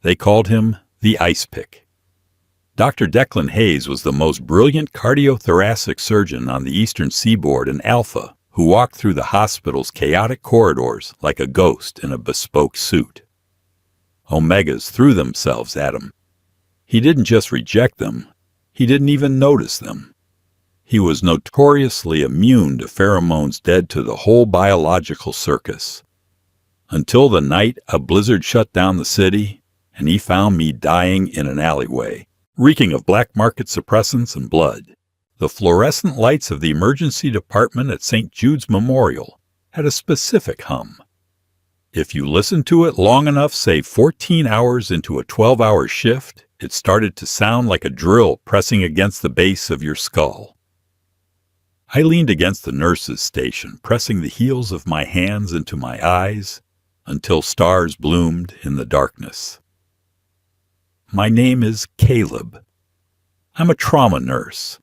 They called him the Ice Pick. Dr. Declan Hayes was the most brilliant cardiothoracic surgeon on the eastern seaboard and Alpha, who walked through the hospital's chaotic corridors like a ghost in a bespoke suit. Omegas threw themselves at him. He didn't just reject them, he didn't even notice them. He was notoriously immune to pheromones dead to the whole biological circus. Until the night a blizzard shut down the city, and he found me dying in an alleyway, reeking of black market suppressants and blood. The fluorescent lights of the emergency department at St. Jude's Memorial had a specific hum. If you listened to it long enough, say 14 hours into a 12-hour shift, it started to sound like a drill pressing against the base of your skull. I leaned against the nurse's station, pressing the heels of my hands into my eyes until stars bloomed in the darkness. My name is Caleb. I'm a trauma nurse.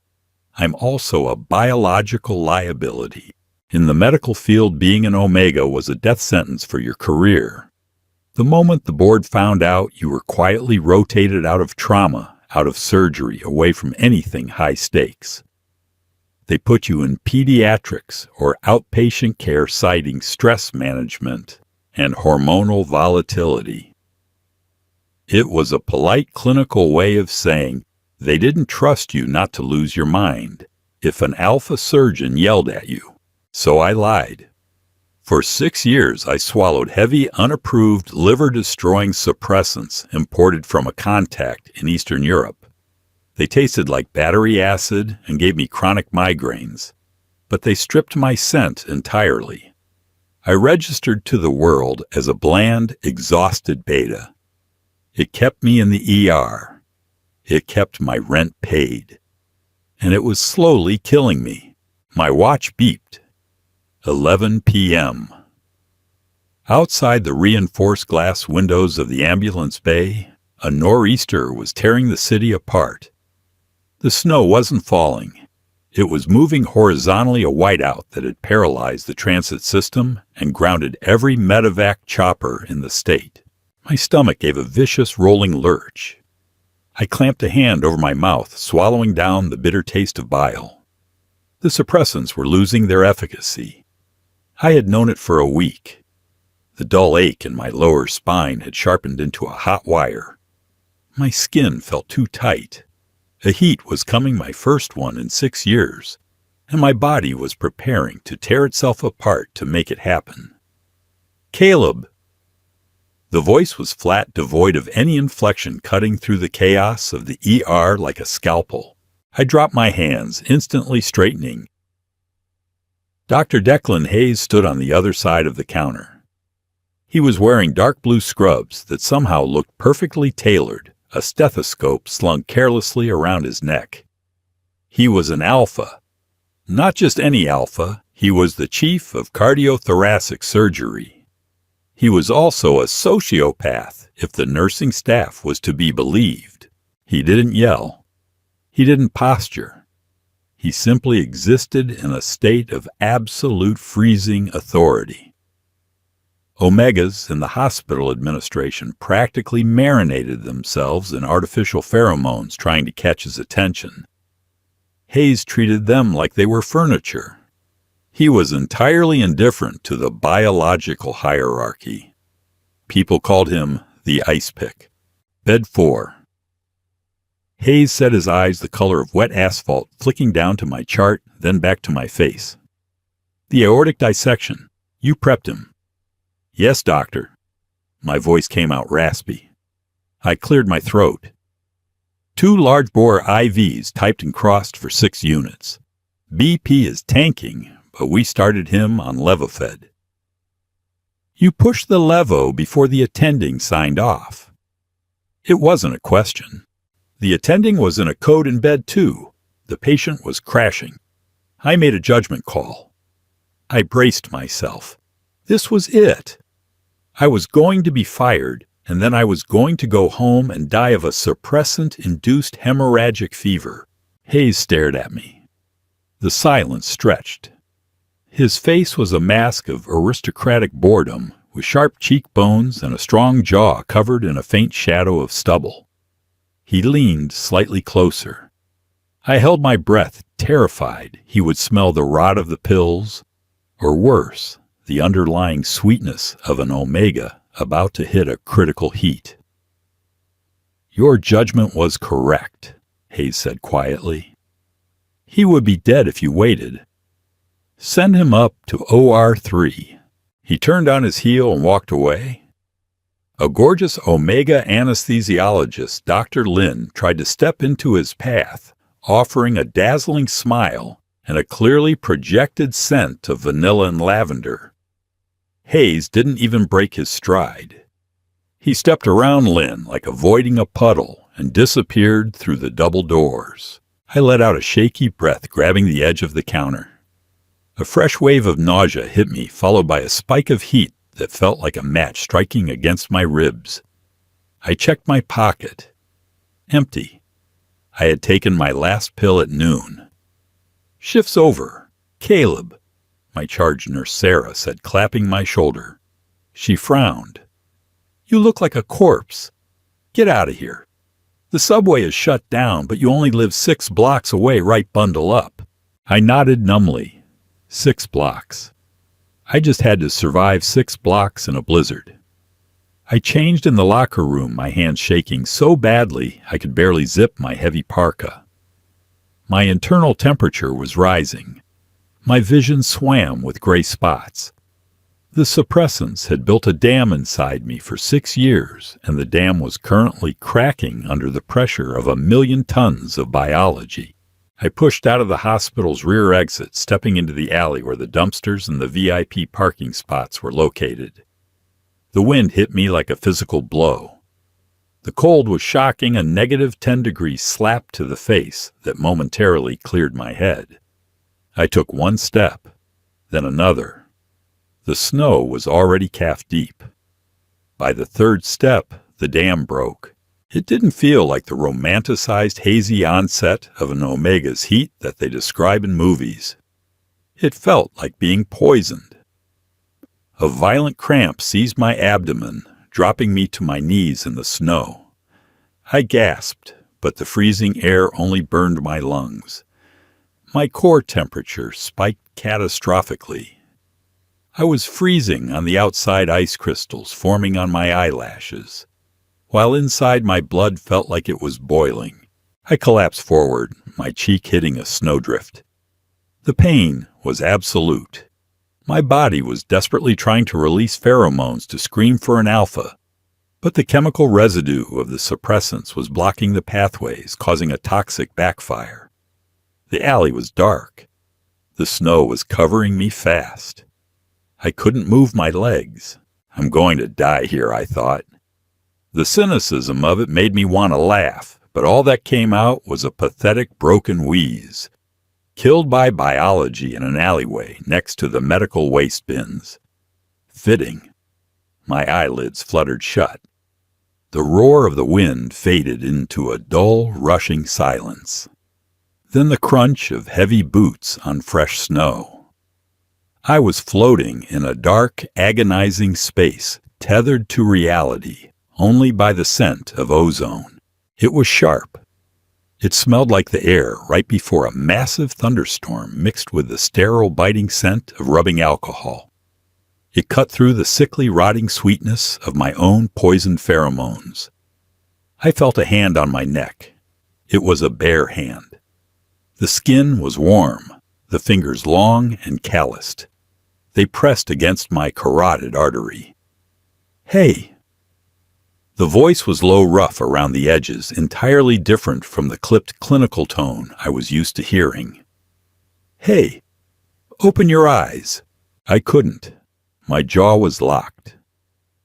I'm also a biological liability. In the medical field, being an Omega was a death sentence for your career. The moment the board found out, you were quietly rotated out of trauma, out of surgery, away from anything high stakes. They put you in pediatrics or outpatient care citing stress management and hormonal volatility. It was a polite clinical way of saying they didn't trust you not to lose your mind if an alpha surgeon yelled at you. So I lied. For 6 years, I swallowed heavy, unapproved, liver-destroying suppressants imported from a contact in Eastern Europe. They tasted like battery acid and gave me chronic migraines, but they stripped my scent entirely. I registered to the world as a bland, exhausted beta. It kept me in the ER. It kept my rent paid. And it was slowly killing me. My watch beeped. 11 p.m. Outside the reinforced glass windows of the ambulance bay, a nor'easter was tearing the city apart. The snow wasn't falling. It was moving horizontally, a whiteout that had paralyzed the transit system and grounded every medevac chopper in the state. My stomach gave a vicious rolling lurch. I clamped a hand over my mouth, swallowing down the bitter taste of bile. The suppressants were losing their efficacy. I had known it for a week. The dull ache in my lower spine had sharpened into a hot wire. My skin felt too tight. A heat was coming, my first one in 6 years, and my body was preparing to tear itself apart to make it happen. Caleb! The voice was flat, devoid of any inflection, cutting through the chaos of the ER like a scalpel. I dropped my hands, instantly straightening. Dr. Declan Hayes stood on the other side of the counter. He was wearing dark blue scrubs that somehow looked perfectly tailored, a stethoscope slung carelessly around his neck. He was an alpha. Not just any alpha, he was the chief of cardiothoracic surgery. He was also a sociopath, if the nursing staff was to be believed. He didn't yell. He didn't posture. He simply existed in a state of absolute freezing authority. Omegas in the hospital administration practically marinated themselves in artificial pheromones trying to catch his attention. Hayes treated them like they were furniture. He was entirely indifferent to the biological hierarchy. People called him the Ice Pick. Bed 4. Hayes set his eyes the color of wet asphalt, flicking down to my chart, then back to my face. The aortic dissection. You prepped him. Yes, doctor. My voice came out raspy. I cleared my throat. 2 large-bore IVs typed and crossed for 6 units. BP is tanking, but we started him on Levofed. You pushed the levo before the attending signed off. It wasn't a question. The attending was in a code in bed too. The patient was crashing. I made a judgment call. I braced myself. This was it. I was going to be fired, and then I was going to go home and die of a suppressant-induced hemorrhagic fever. Hayes stared at me. The silence stretched. His face was a mask of aristocratic boredom, with sharp cheekbones and a strong jaw covered in a faint shadow of stubble. He leaned slightly closer. I held my breath, terrified he would smell the rot of the pills, or worse, the underlying sweetness of an Omega about to hit a critical heat. "Your judgment was correct," Hayes said quietly. "He would be dead if you waited. Send him up to OR3. He turned on his heel and walked away. A gorgeous Omega anesthesiologist, Dr. Lin, tried to step into his path, offering a dazzling smile and a clearly projected scent of vanilla and lavender. Hayes didn't even break his stride. He stepped around Lin like avoiding a puddle and disappeared through the double doors. I let out a shaky breath, grabbing the edge of the counter. A fresh wave of nausea hit me, followed by a spike of heat that felt like a match striking against my ribs. I checked my pocket. Empty. I had taken my last pill at noon. "Shift's over. Caleb," my charge nurse Sarah said, clapping my shoulder. She frowned. "You look like a corpse. Get out of here. The subway is shut down, but you only live 6 blocks away. Right bundle up." I nodded numbly. 6 blocks. I just had to survive 6 blocks in a blizzard. I changed in the locker room, my hands shaking so badly I could barely zip my heavy parka. My internal temperature was rising. My vision swam with gray spots. The suppressants had built a dam inside me for 6 years, and the dam was currently cracking under the pressure of 1,000,000 tons of biology. I pushed out of the hospital's rear exit, stepping into the alley where the dumpsters and the VIP parking spots were located. The wind hit me like a physical blow. The cold was shocking, a -10-degree slap to the face that momentarily cleared my head. I took 1 step, then another. The snow was already calf-deep. By the 3rd step, the dam broke. It didn't feel like the romanticized hazy onset of an Omega's heat that they describe in movies. It felt like being poisoned. A violent cramp seized my abdomen, dropping me to my knees in the snow. I gasped, but the freezing air only burned my lungs. My core temperature spiked catastrophically. I was freezing on the outside, ice crystals forming on my eyelashes, while inside my blood felt like it was boiling. I collapsed forward, my cheek hitting a snowdrift. The pain was absolute. My body was desperately trying to release pheromones to scream for an alpha, but the chemical residue of the suppressants was blocking the pathways, causing a toxic backfire. The alley was dark. The snow was covering me fast. I couldn't move my legs. I'm going to die here, I thought. The cynicism of it made me want to laugh, but all that came out was a pathetic broken wheeze. Killed by biology in an alleyway next to the medical waste bins. Fitting. My eyelids fluttered shut. The roar of the wind faded into a dull, rushing silence. Then the crunch of heavy boots on fresh snow. I was floating in a dark, agonizing space, tethered to reality only by the scent of ozone. It was sharp. It smelled like the air right before a massive thunderstorm mixed with the sterile, biting scent of rubbing alcohol. It cut through the sickly, rotting sweetness of my own poisoned pheromones. I felt a hand on my neck. It was a bare hand. The skin was warm, the fingers long and calloused. They pressed against my carotid artery. "Hey!" The voice was low, rough around the edges, entirely different from the clipped clinical tone I was used to hearing. "Hey, open your eyes." I couldn't. My jaw was locked.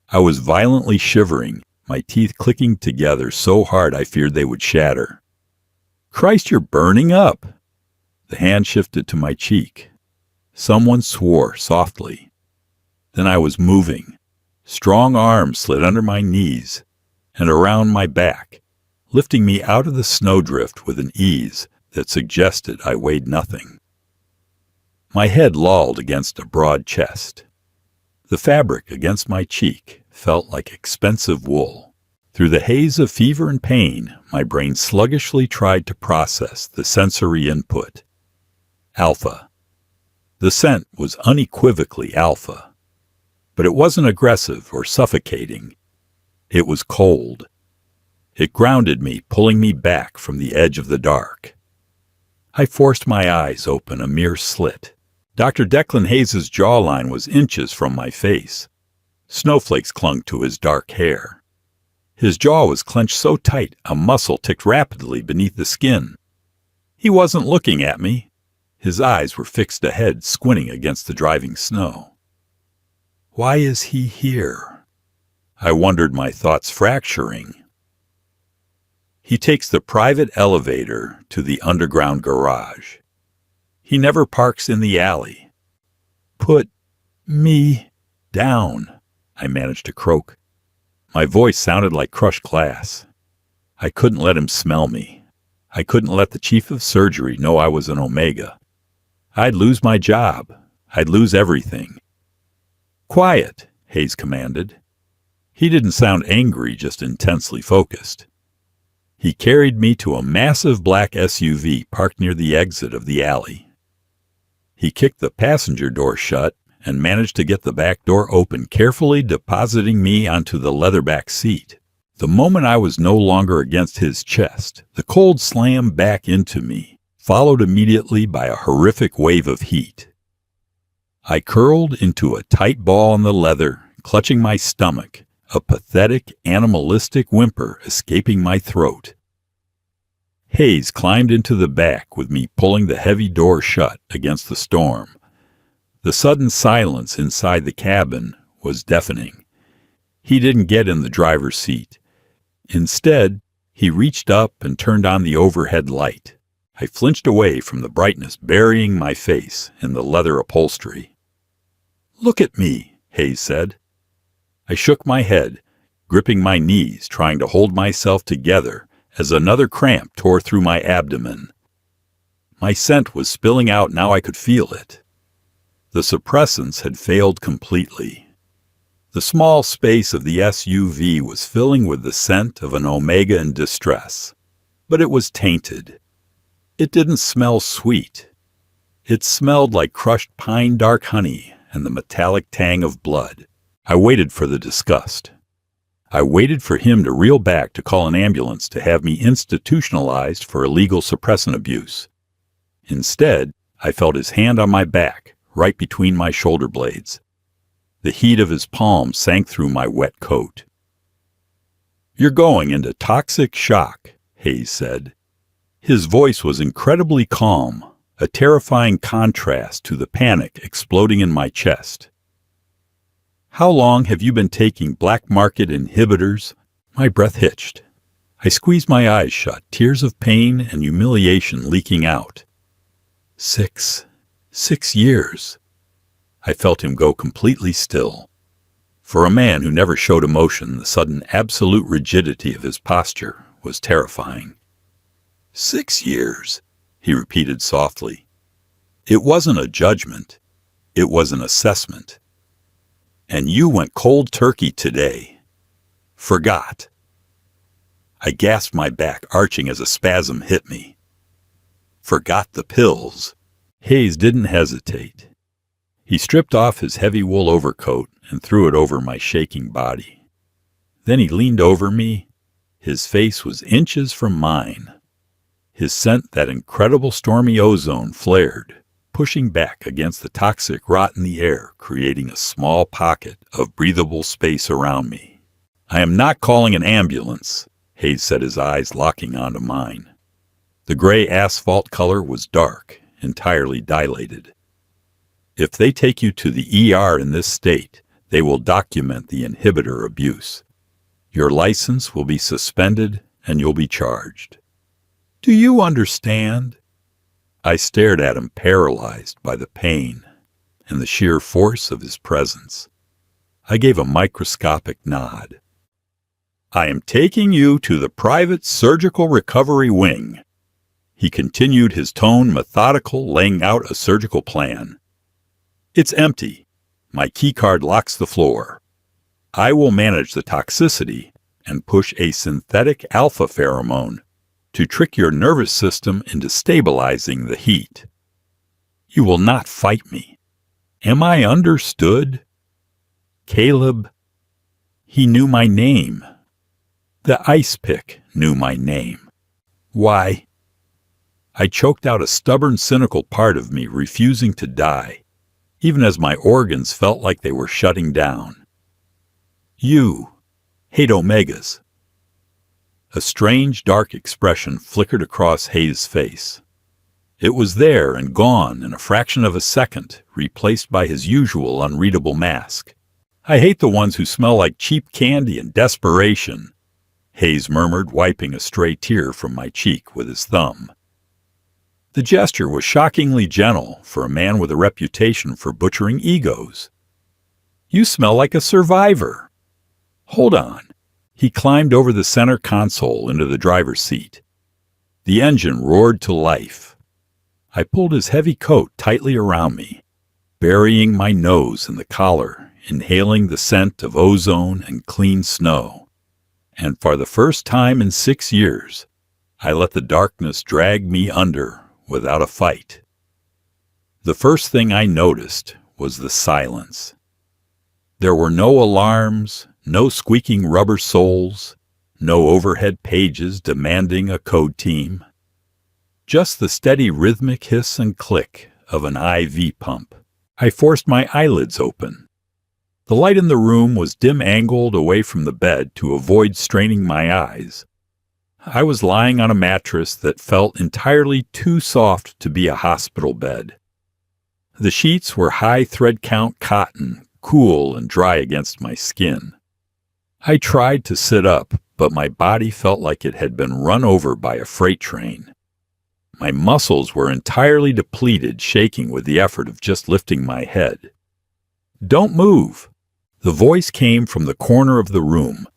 I was violently shivering, my teeth clicking together so hard I feared they would shatter. "Christ, you're burning up!" The hand shifted to my cheek. Someone swore softly. Then I was moving. Strong arms slid under my knees and around my back, lifting me out of the snowdrift with an ease that suggested I weighed nothing. My head lolled against a broad chest. The fabric against my cheek felt like expensive wool. Through the haze of fever and pain, my brain sluggishly tried to process the sensory input. Alpha. The scent was unequivocally alpha. But it wasn't aggressive or suffocating. It was cold. It grounded me, pulling me back from the edge of the dark. I forced my eyes open a mere slit. Dr. Declan Hayes's jawline was inches from my face. Snowflakes clung to his dark hair. His jaw was clenched so tight a muscle ticked rapidly beneath the skin. He wasn't looking at me. His eyes were fixed ahead, squinting against the driving snow. Why is he here? I wondered, my thoughts fracturing. He takes the private elevator to the underground garage. He never parks in the alley. Put me down, I managed to croak. My voice sounded like crushed glass. I couldn't let him smell me. I couldn't let the chief of surgery know I was an Omega. I'd lose my job. I'd lose everything. Quiet, Hayes commanded. He didn't sound angry, just intensely focused. He carried me to a massive black SUV parked near the exit of the alley. He kicked the passenger door shut and managed to get the back door open, carefully depositing me onto the leatherback seat. The moment I was no longer against his chest, the cold slammed back into me, followed immediately by a horrific wave of heat. I curled into a tight ball on the leather, clutching my stomach, a pathetic, animalistic whimper escaping my throat. Hayes climbed into the back with me pulling the heavy door shut against the storm. The sudden silence inside the cabin was deafening. He didn't get in the driver's seat. Instead, he reached up and turned on the overhead light. I flinched away from the brightness burying my face in the leather upholstery. "Look at me," Hayes said. I shook my head, gripping my knees, trying to hold myself together as another cramp tore through my abdomen. My scent was spilling out, now I could feel it. The suppressants had failed completely. The small space of the SUV was filling with the scent of an Omega in distress, but it was tainted. It didn't smell sweet. It smelled like crushed pine dark honey and the metallic tang of blood. I waited for the disgust. I waited for him to reel back to call an ambulance to have me institutionalized for illegal suppressant abuse. Instead, I felt his hand on my back, right between my shoulder blades. The heat of his palm sank through my wet coat. "You're going into toxic shock," Hayes said. His voice was incredibly calm, a terrifying contrast to the panic exploding in my chest. "How long have you been taking black market inhibitors?" My breath hitched. I squeezed my eyes shut, tears of pain and humiliation leaking out. 6 years. I felt him go completely still. For a man who never showed emotion, the sudden absolute rigidity of his posture was terrifying. 6 years, he repeated softly. It wasn't a judgment. It was an assessment. And you went cold turkey today. Forgot. I gasped, my back arching as a spasm hit me. Forgot the pills. Hayes didn't hesitate. He stripped off his heavy wool overcoat and threw it over my shaking body. Then he leaned over me. His face was inches from mine. His scent, that incredible stormy ozone, flared, pushing back against the toxic rot in the air, creating a small pocket of breathable space around me. "I am not calling an ambulance," Hayes said, his eyes locking onto mine. The gray asphalt color was dark, entirely dilated. "If they take you to the ER in this state, they will document the inhibitor abuse. Your license will be suspended and you'll be charged. Do you understand?" I stared at him, paralyzed by the pain and the sheer force of his presence. I gave a microscopic nod. "I am taking you to the private surgical recovery wing." He continued, his tone methodical, laying out a surgical plan. "It's empty. My keycard locks the floor. I will manage the toxicity and push a synthetic alpha pheromone to trick your nervous system into stabilizing the heat. You will not fight me. Am I understood? Caleb, he knew my name. The ice pick knew my name. Why? I choked out a stubborn, cynical part of me refusing to die, even as my organs felt like they were shutting down. You hate Omegas. A strange, dark expression flickered across Hayes' face. It was there and gone in a fraction of a second, replaced by his usual unreadable mask. I hate the ones who smell like cheap candy and desperation, Hayes murmured, wiping a stray tear from my cheek with his thumb. The gesture was shockingly gentle for a man with a reputation for butchering egos. You smell like a survivor. Hold on. He climbed over the center console into the driver's seat. The engine roared to life. I pulled his heavy coat tightly around me, burying my nose in the collar, inhaling the scent of ozone and clean snow. And for the first time in 6 years, I let the darkness drag me under without a fight. The first thing I noticed was the silence. There were no alarms, no squeaking rubber soles, no overhead pages demanding a code team. Just the steady rhythmic hiss and click of an IV pump. I forced my eyelids open. The light in the room was dim-angled away from the bed to avoid straining my eyes. I was lying on a mattress that felt entirely too soft to be a hospital bed. The sheets were high thread count cotton, cool and dry against my skin. I tried to sit up, but my body felt like it had been run over by a freight train. My muscles were entirely depleted, shaking with the effort of just lifting my head. Don't move. The voice came from the corner of the room.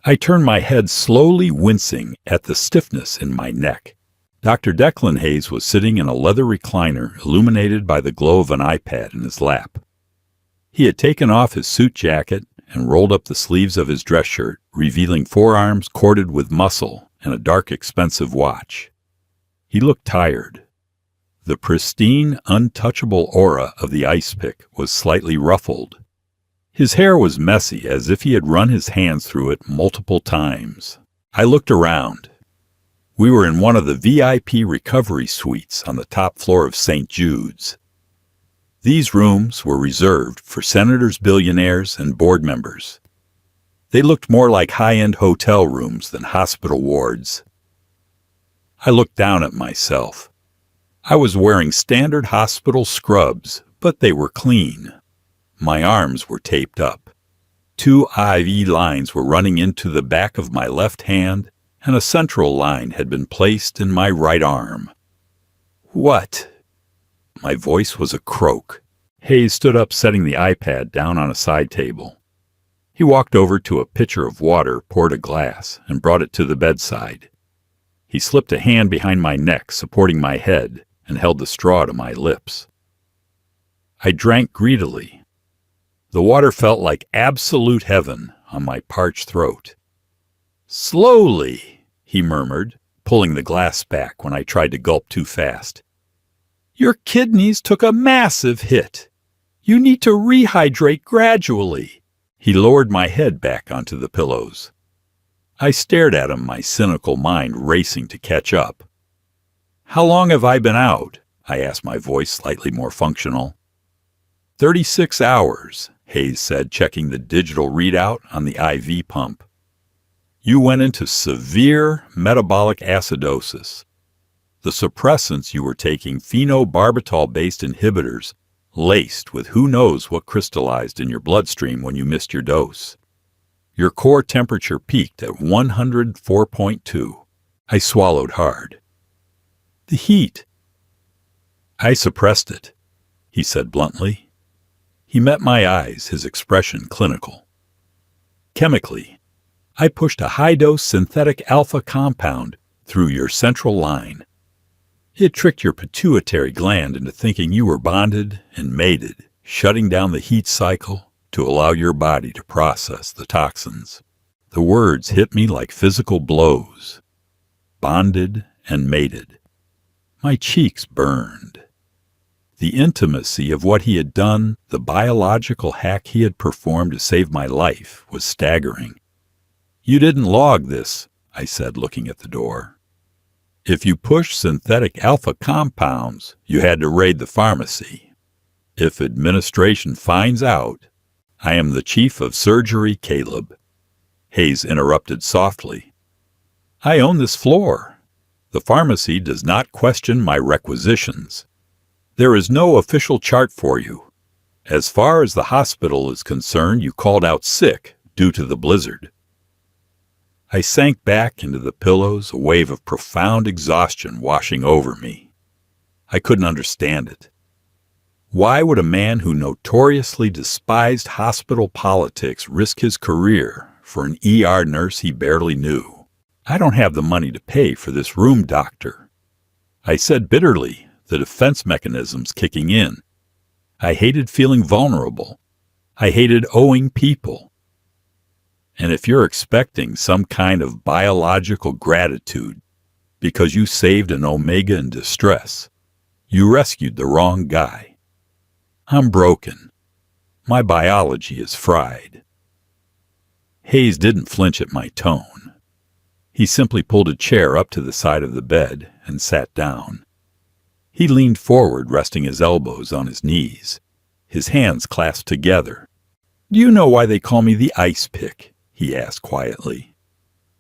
I turned my head slowly, wincing at the stiffness in my neck. Dr. Declan Hayes was sitting in a leather recliner illuminated by the glow of an iPad in his lap. He had taken off his suit jacket and rolled up the sleeves of his dress shirt, revealing forearms corded with muscle and a dark, expensive watch. He looked tired. The pristine, untouchable aura of the ice pick was slightly ruffled. His hair was messy, as if he had run his hands through it multiple times. I looked around. We were in one of the VIP recovery suites on the top floor of St. Jude's. These rooms were reserved for senators, billionaires, and board members. They looked more like high-end hotel rooms than hospital wards. I looked down at myself. I was wearing standard hospital scrubs, but they were clean. My arms were taped up. 2 IV lines were running into the back of my left hand, and a central line had been placed in my right arm. What? My voice was a croak. Hayes stood up, setting the iPad down on a side table. He walked over to a pitcher of water, poured a glass, and brought it to the bedside. He slipped a hand behind my neck, supporting my head, and held the straw to my lips. I drank greedily. The water felt like absolute heaven on my parched throat. Slowly, he murmured, pulling the glass back when I tried to gulp too fast. Your kidneys took a massive hit. You need to rehydrate gradually. He lowered my head back onto the pillows. I stared at him, my cynical mind racing to catch up. How long have I been out? I asked, my voice slightly more functional. 36 hours, Hayes said, checking the digital readout on the IV pump. You went into severe metabolic acidosis. The suppressants you were taking, phenobarbital-based inhibitors, laced with who knows what crystallized in your bloodstream when you missed your dose. Your core temperature peaked at 104.2. I swallowed hard. The heat. I suppressed it, he said bluntly. He met my eyes, his expression clinical. Chemically, I pushed a high-dose synthetic alpha compound through your central line. It tricked your pituitary gland into thinking you were bonded and mated, shutting down the heat cycle to allow your body to process the toxins. The words hit me like physical blows. Bonded and mated. My cheeks burned. The intimacy of what he had done, the biological hack he had performed to save my life, was staggering. "You didn't log this," I said, looking at the door. "If you push synthetic alpha compounds, you had to raid the pharmacy. If administration finds out, I am the chief of surgery, Caleb." Hayes interrupted softly. "I own this floor. The pharmacy does not question my requisitions. There is no official chart for you. As far as the hospital is concerned, you called out sick due to the blizzard." I sank back into the pillows, a wave of profound exhaustion washing over me. I couldn't understand it. Why would a man who notoriously despised hospital politics risk his career for an ER nurse he barely knew? "I don't have the money to pay for this room, doctor," I said bitterly, the defense mechanisms kicking in. I hated feeling vulnerable. I hated owing people. And if you're expecting some kind of biological gratitude because you saved an Omega in distress, you rescued the wrong guy. I'm broken. My biology is fried. Hayes didn't flinch at my tone. He simply pulled a chair up to the side of the bed and sat down. He leaned forward, resting his elbows on his knees, his hands clasped together. "Do you know why they call me the ice pick?" he asked quietly.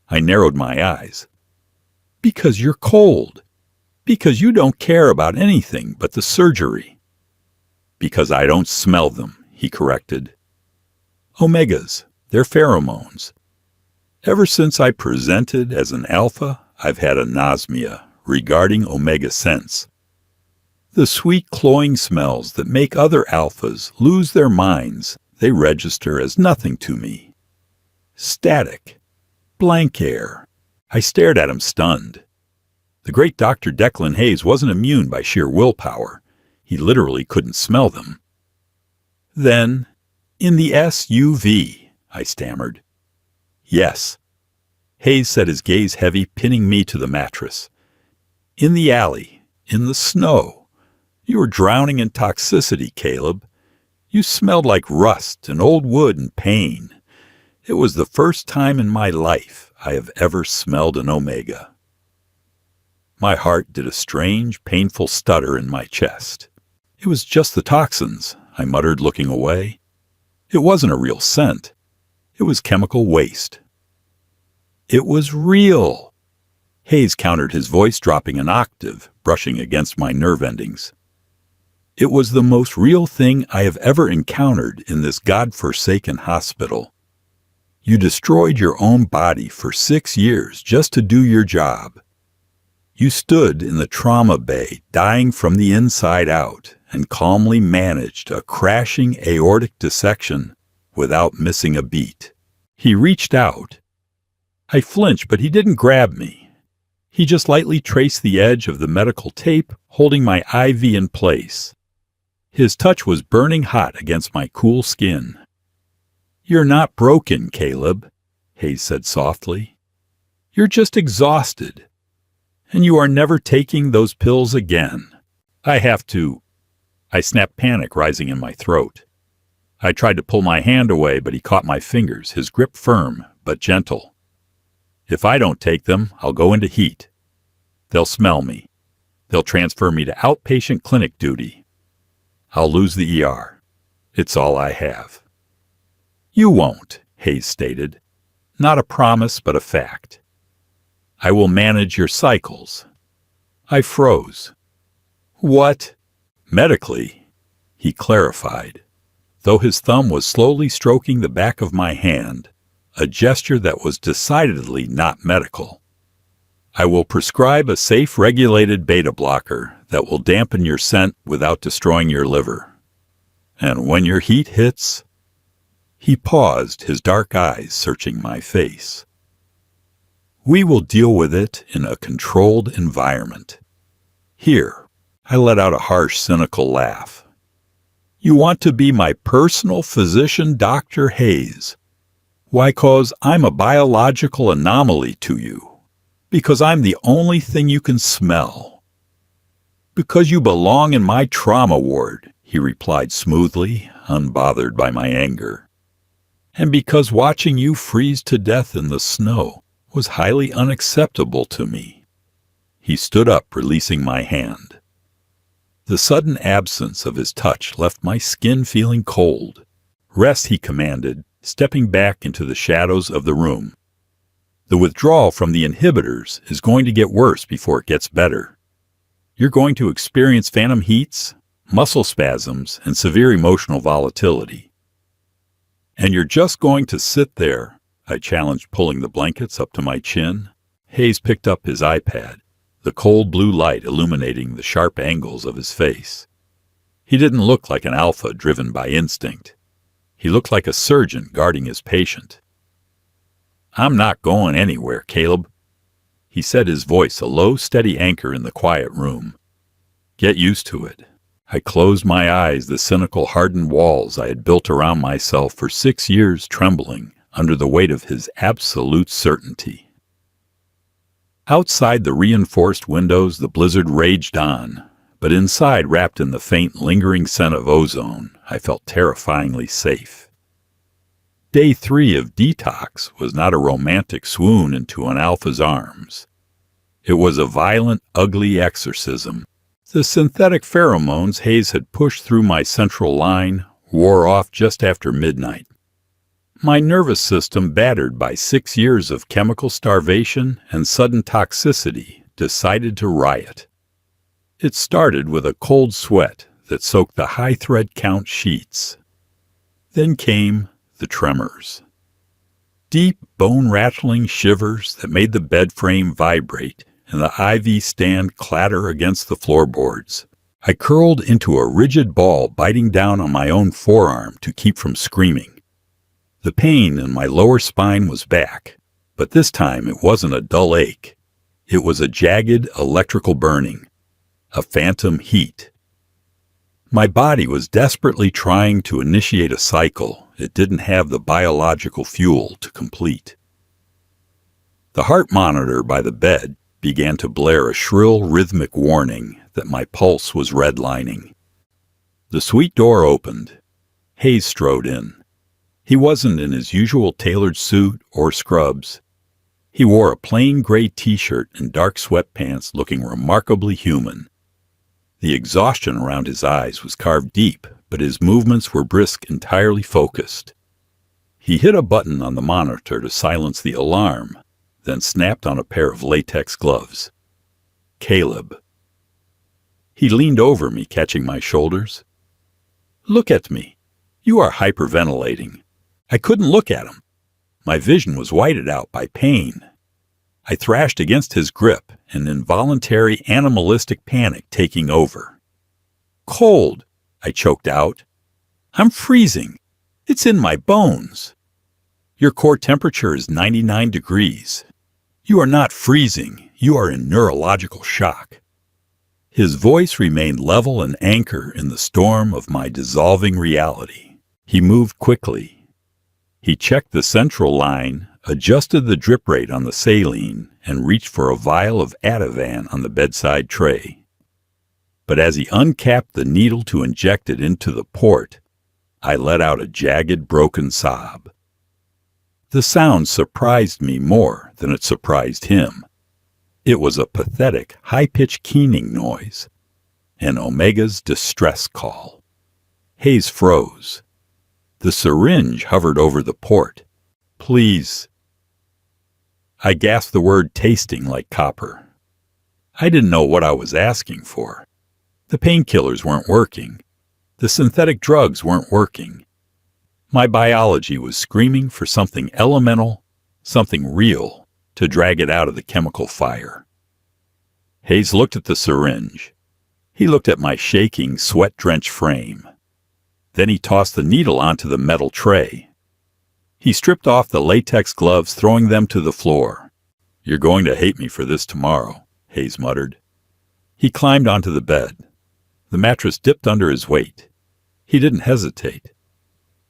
I narrowed my eyes. "Because you're cold. Because you don't care about anything but the surgery." "Because I don't smell them," he corrected. "Omegas, they're pheromones. Ever since I presented as an alpha, I've had anosmia regarding omega scents. The sweet cloying smells that make other alphas lose their minds, they register as nothing to me. Static. Blank air." I stared at him stunned. The great Dr. Declan Hayes wasn't immune by sheer willpower. He literally couldn't smell them. "Then, in the SUV, I stammered. "Yes." Hayes set his gaze heavy, pinning me to the mattress. "In the alley, in the snow. You were drowning in toxicity, Caleb. You smelled like rust and old wood and pain. It was the first time in my life I have ever smelled an Omega." My heart did a strange, painful stutter in my chest. "It was just the toxins," I muttered, looking away. "It wasn't a real scent. It was chemical waste." "It was real." Hayes countered, his voice dropping an octave, brushing against my nerve endings. "It was the most real thing I have ever encountered in this God-forsaken hospital. You destroyed your own body for 6 years just to do your job. You stood in the trauma bay, dying from the inside out, and calmly managed a crashing aortic dissection without missing a beat." He reached out. I flinched, but he didn't grab me. He just lightly traced the edge of the medical tape, holding my IV in place. His touch was burning hot against my cool skin. "You're not broken, Caleb," Hayes said softly. "You're just exhausted. And you are never taking those pills again. I have to—" I snapped, panic rising in my throat. I tried to pull my hand away, but he caught my fingers, his grip firm but gentle. "If I don't take them, I'll go into heat. They'll smell me. They'll transfer me to outpatient clinic duty. I'll lose the ER. It's all I have." "You won't," Hayes stated. "Not a promise, but a fact. I will manage your cycles." I froze. "What?" "Medically," he clarified, though his thumb was slowly stroking the back of my hand, a gesture that was decidedly not medical. "I will prescribe a safe regulated beta blocker that will dampen your scent without destroying your liver. And when your heat hits—" He paused, his dark eyes searching my face. "We will deal with it in a controlled environment. Here," I let out a harsh, cynical laugh. You want to be my personal physician, Dr. Hayes. Why, 'cause I'm a biological anomaly to you. Because I'm the only thing you can smell. Because you belong in my trauma ward, he replied smoothly, unbothered by my anger. And because watching you freeze to death in the snow was highly unacceptable to me. He stood up, releasing my hand. The sudden absence of his touch left my skin feeling cold. Rest, he commanded, stepping back into the shadows of the room. The withdrawal from the inhibitors is going to get worse before it gets better. You're going to experience phantom heats, muscle spasms, and severe emotional volatility. And you're just going to sit there, I challenged, pulling the blankets up to my chin. Hayes picked up his iPad, the cold blue light illuminating the sharp angles of his face. He didn't look like an alpha driven by instinct. He looked like a surgeon guarding his patient. I'm not going anywhere, Caleb, he said, his voice a low, steady anchor in the quiet room. Get used to it. I closed my eyes, the cynical, hardened walls I had built around myself for 6 years trembling under the weight of his absolute certainty. Outside the reinforced windows, the blizzard raged on, but inside, wrapped in the faint, lingering scent of ozone, I felt terrifyingly safe. Day 3 of detox was not a romantic swoon into an alpha's arms. It was a violent, ugly exorcism. The synthetic pheromones Hayes had pushed through my central line wore off just after midnight. My nervous system, battered by 6 years of chemical starvation and sudden toxicity, decided to riot. It started with a cold sweat that soaked the high thread count sheets. Then came the tremors. Deep, bone-rattling shivers that made the bed frame vibrate and the IV stand clatter against the floorboards. I curled into a rigid ball, biting down on my own forearm to keep from screaming. The pain in my lower spine was back, but this time it wasn't a dull ache. It was a jagged electrical burning, a phantom heat. My body was desperately trying to initiate a cycle it didn't have the biological fuel to complete. The heart monitor by the bed began to blare a shrill, rhythmic warning that my pulse was redlining. The suite door opened. Hayes strode in. He wasn't in his usual tailored suit or scrubs. He wore a plain gray t-shirt and dark sweatpants, looking remarkably human. The exhaustion around his eyes was carved deep, but his movements were brisk, entirely focused. He hit a button on the monitor to silence the alarm, then snapped on a pair of latex gloves. Caleb. He leaned over me, catching my shoulders. Look at me. You are hyperventilating. I couldn't look at him. My vision was whited out by pain. I thrashed against his grip, an involuntary animalistic panic taking over. Cold, I choked out. I'm freezing. It's in my bones. Your core temperature is 99 degrees. You are not freezing. You are in neurological shock. His voice remained level and anchor in the storm of my dissolving reality. He moved quickly. He checked the central line, adjusted the drip rate on the saline, and reached for a vial of Ativan on the bedside tray. But as he uncapped the needle to inject it into the port, I let out a jagged, broken sob. The sound surprised me more than it surprised him. It was a pathetic, high-pitched keening noise, an Omega's distress call. Hayes froze. The syringe hovered over the port. Please. I gasped the word, tasting like copper. I didn't know what I was asking for. The painkillers weren't working. The synthetic drugs weren't working. My biology was screaming for something elemental, something real, to drag it out of the chemical fire. Hayes looked at the syringe. He looked at my shaking, sweat-drenched frame. Then he tossed the needle onto the metal tray. He stripped off the latex gloves, throwing them to the floor. You're going to hate me for this tomorrow, Hayes muttered. He climbed onto the bed. The mattress dipped under his weight. He didn't hesitate.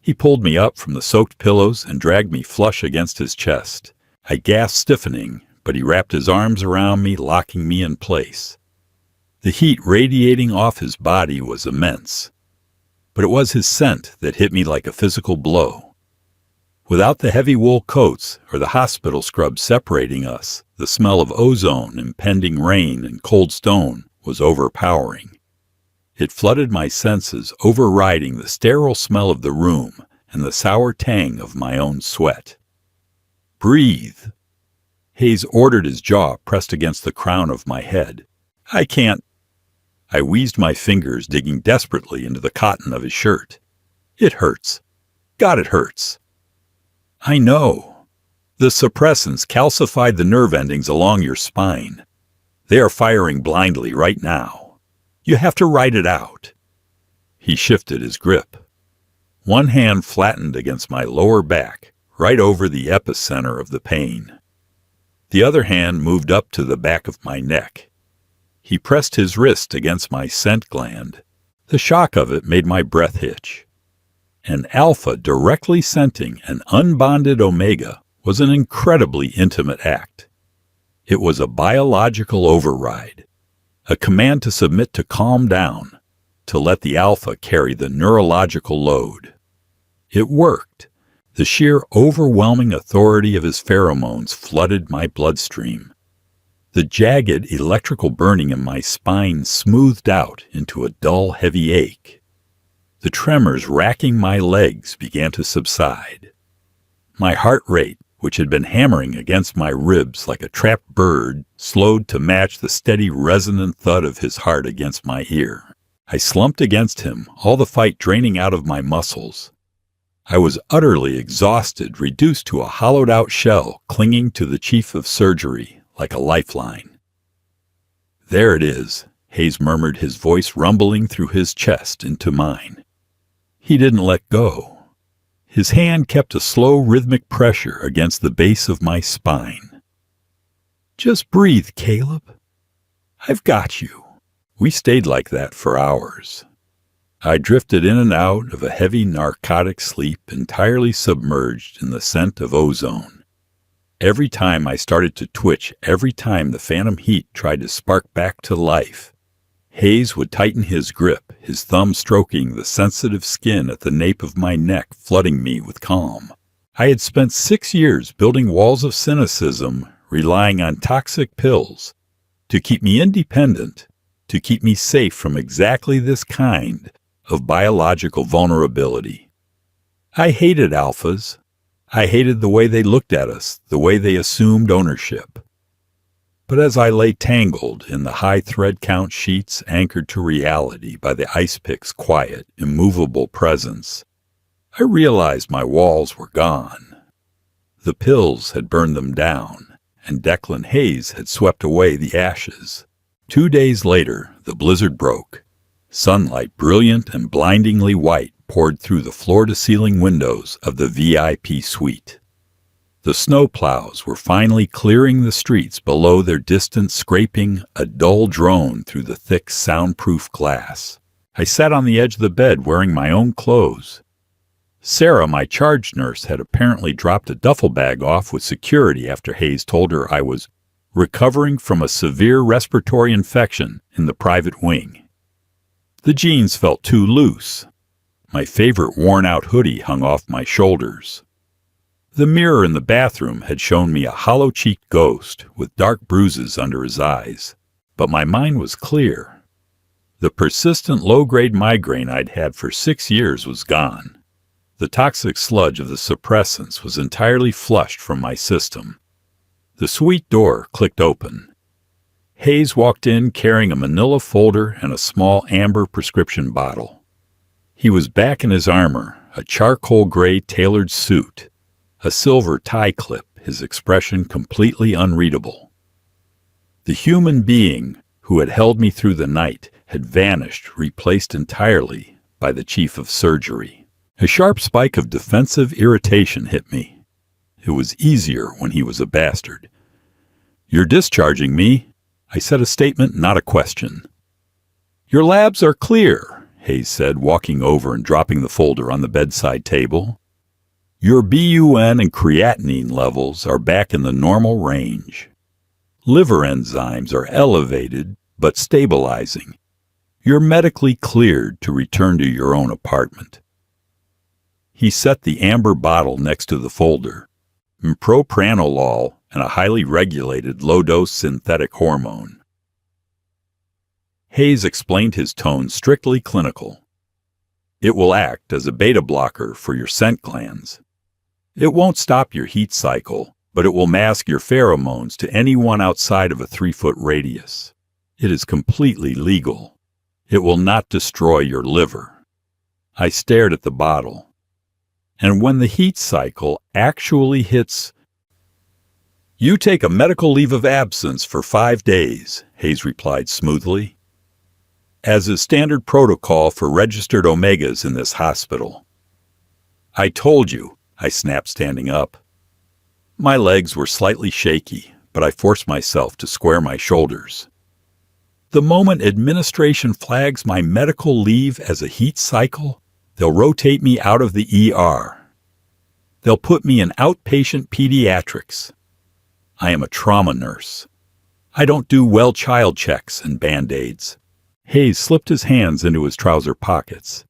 He pulled me up from the soaked pillows and dragged me flush against his chest. I gasped, stiffening, but he wrapped his arms around me, locking me in place. The heat radiating off his body was immense, but it was his scent that hit me like a physical blow. Without the heavy wool coats or the hospital scrubs separating us, the smell of ozone, impending rain, and cold stone was overpowering. It flooded my senses, overriding the sterile smell of the room and the sour tang of my own sweat. "Breathe." Hayes ordered, his jaw pressed against the crown of my head. "I can't." I wheezed, my fingers digging desperately into the cotton of his shirt. "It hurts. God, it hurts." "I know. The suppressants calcified the nerve endings along your spine. They are firing blindly right now. You have to ride it out." He shifted his grip. One hand flattened against my lower back, right over the epicenter of the pain. The other hand moved up to the back of my neck. He pressed his wrist against my scent gland. The shock of it made my breath hitch. An alpha directly scenting an unbonded omega was an incredibly intimate act. It was a biological override, a command to submit, to calm down, to let the alpha carry the neurological load. It worked. The sheer overwhelming authority of his pheromones flooded my bloodstream. The jagged electrical burning in my spine smoothed out into a dull, heavy ache. The tremors racking my legs began to subside. My heart rate, which had been hammering against my ribs like a trapped bird, slowed to match the steady, resonant thud of his heart against my ear. I slumped against him, all the fight draining out of my muscles. I was utterly exhausted, reduced to a hollowed-out shell clinging to the chief of surgery like a lifeline. "There it is," Hayes murmured, his voice rumbling through his chest into mine. He didn't let go. His hand kept a slow, rhythmic pressure against the base of my spine. "Just breathe, Caleb. I've got you." We stayed like that for hours. I drifted in and out of a heavy narcotic sleep, entirely submerged in the scent of ozone. Every time I started to twitch, every time the phantom heat tried to spark back to life, Hayes would tighten his grip, his thumb stroking the sensitive skin at the nape of my neck, flooding me with calm. I had spent 6 years building walls of cynicism, relying on toxic pills to keep me independent, to keep me safe from exactly this kind of biological vulnerability. I hated alphas. I hated the way they looked at us, the way they assumed ownership. But as I lay tangled in the high thread count sheets anchored to reality by the ice pick's quiet, immovable presence, I realized my walls were gone. The pills had burned them down, and Declan Hayes had swept away the ashes. 2 days later, the blizzard broke. Sunlight, brilliant and blindingly white, poured through the floor-to-ceiling windows of the VIP suite. The snowplows were finally clearing the streets below, their distant scraping a dull drone through the thick, soundproof glass. I sat on the edge of the bed wearing my own clothes. Sarah, my charge nurse, had apparently dropped a duffel bag off with security after Hayes told her I was recovering from a severe respiratory infection in the private wing. The jeans felt too loose. My favorite worn-out hoodie hung off my shoulders. The mirror in the bathroom had shown me a hollow-cheeked ghost with dark bruises under his eyes, but my mind was clear. The persistent low-grade migraine I'd had for 6 years was gone. The toxic sludge of the suppressants was entirely flushed from my system. The suite door clicked open. Hayes walked in carrying a manila folder and a small amber prescription bottle. He was back in his armor, a charcoal gray tailored suit, a silver tie clip, his expression completely unreadable. The human being who had held me through the night had vanished, replaced entirely by the chief of surgery. A sharp spike of defensive irritation hit me. It was easier when he was a bastard. "You're discharging me." I said a statement, not a question. "Your labs are clear," Hayes said, walking over and dropping the folder on the bedside table. Your BUN and creatinine levels are back in the normal range. Liver enzymes are elevated but stabilizing. You're medically cleared to return to your own apartment. He set the amber bottle next to the folder. Propranolol and a highly regulated low-dose synthetic hormone. Hayes explained his tone strictly clinical. It will act as a beta blocker for your scent glands. It won't stop your heat cycle, but it will mask your pheromones to anyone outside of a 3-foot radius. It is completely legal. It will not destroy your liver. I stared at the bottle. And when the heat cycle actually hits, you take a medical leave of absence for 5 days, Hayes replied smoothly, as is standard protocol for registered omegas in this hospital. I told you, I snapped, standing up. My legs were slightly shaky, but I forced myself to square my shoulders. The moment administration flags my medical leave as a heat cycle, they'll rotate me out of the ER. They'll put me in outpatient pediatrics. I am a trauma nurse. I don't do well child checks and Band-Aids. Hayes slipped his hands into his trouser pockets.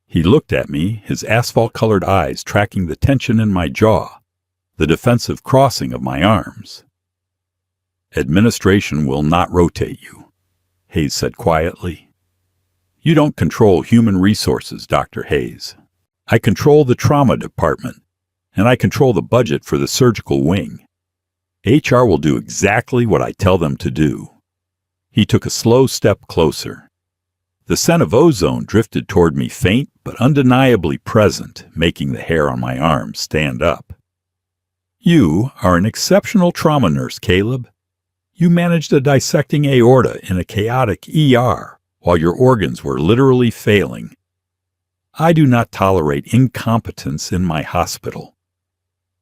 He looked at me, his asphalt-colored eyes tracking the tension in my jaw, the defensive crossing of my arms. Administration will not rotate you, Hayes said quietly. You don't control human resources, Dr. Hayes. I control the trauma department, and I control the budget for the surgical wing. HR will do exactly what I tell them to do. He took a slow step closer. The scent of ozone drifted toward me, faint but undeniably present, making the hair on my arms stand up. You are an exceptional trauma nurse, Caleb. You managed a dissecting aorta in a chaotic ER while your organs were literally failing. I do not tolerate incompetence in my hospital.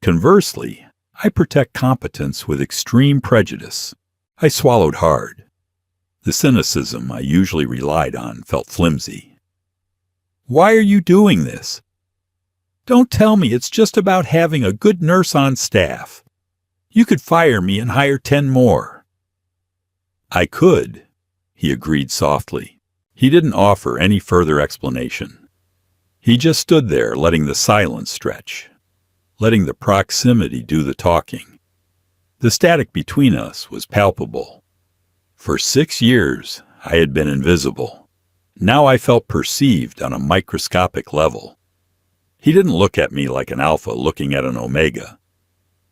Conversely, I protect competence with extreme prejudice. I swallowed hard. The cynicism I usually relied on felt flimsy. Why are you doing this? Don't tell me it's just about having a good nurse on staff. You could fire me and hire 10 more. I could, he agreed softly. He didn't offer any further explanation. He just stood there, letting the silence stretch, letting the proximity do the talking. The static between us was palpable. For 6 years, I had been invisible. Now I felt perceived on a microscopic level. He didn't look at me like an alpha looking at an omega.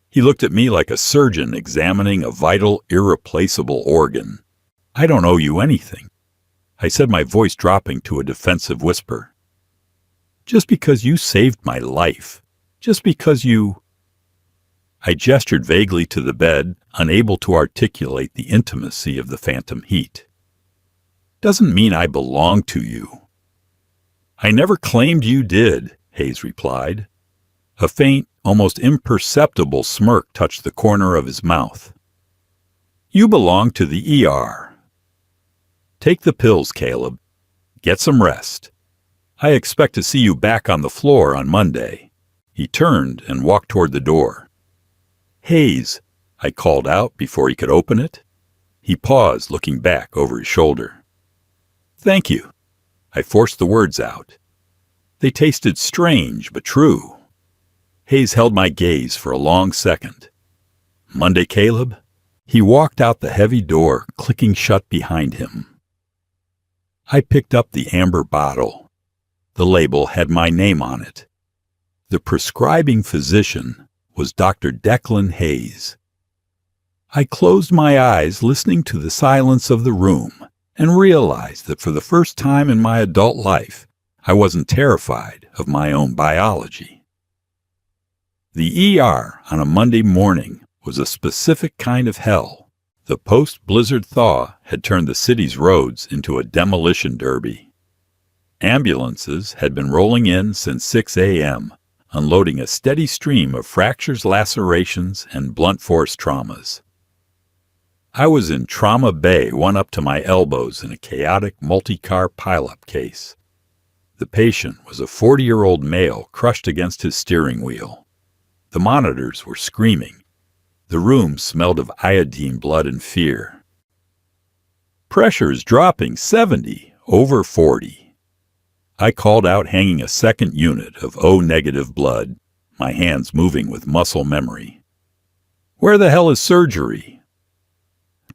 He looked at me like a surgeon examining a vital, irreplaceable organ. I don't owe you anything, I said, my voice dropping to a defensive whisper. Just because you saved my life. Just because you... I gestured vaguely to the bed, unable to articulate the intimacy of the phantom heat. Doesn't mean I belong to you. I never claimed you did, Hayes replied. A faint, almost imperceptible smirk touched the corner of his mouth. You belong to the ER. Take the pills, Caleb. Get some rest. I expect to see you back on the floor on Monday. He turned and walked toward the door. Hayes, I called out before he could open it. He paused, looking back over his shoulder. Thank you. I forced the words out. They tasted strange but true. Hayes held my gaze for a long second. Monday, Caleb? He walked out the heavy door, clicking shut behind him. I picked up the amber bottle. The label had my name on it. The prescribing physician was Dr. Declan Hayes. I closed my eyes, listening to the silence of the room, and realized that for the first time in my adult life, I wasn't terrified of my own biology. The ER on a Monday morning was a specific kind of hell. The post-blizzard thaw had turned the city's roads into a demolition derby. Ambulances had been rolling in since 6 a.m., unloading a steady stream of fractures, lacerations, and blunt force traumas. I was in Trauma Bay, one up to my elbows in a chaotic multi-car pileup case, The patient was a 40-year-old male crushed against his steering wheel. The monitors were screaming. The room smelled of iodine, blood, and fear. Pressure is dropping 70 over 40. I called out, hanging a second unit of O-negative blood, my hands moving with muscle memory. Where the hell is surgery?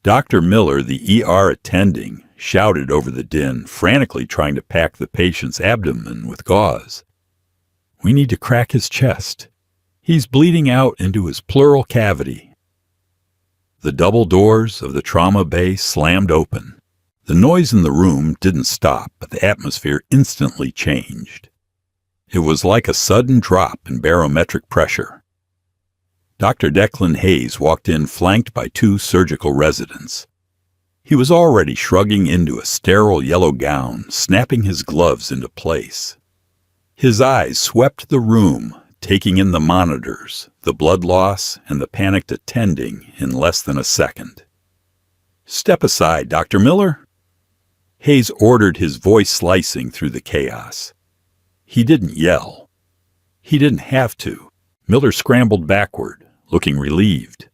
Dr. Miller, the ER attending, shouted over the din, frantically trying to pack the patient's abdomen with gauze. We need to crack his chest. He's bleeding out into his pleural cavity. The double doors of the trauma bay slammed open. The noise in the room didn't stop, but the atmosphere instantly changed. It was like a sudden drop in barometric pressure. Dr. Declan Hayes walked in, flanked by two surgical residents. He was already shrugging into a sterile yellow gown, snapping his gloves into place. His eyes swept the room, taking in the monitors, the blood loss, and the panicked attending in less than a second. Step aside, Dr. Miller. Hayes ordered, his voice slicing through the chaos. He didn't yell. He didn't have to. Miller scrambled backward, looking relieved.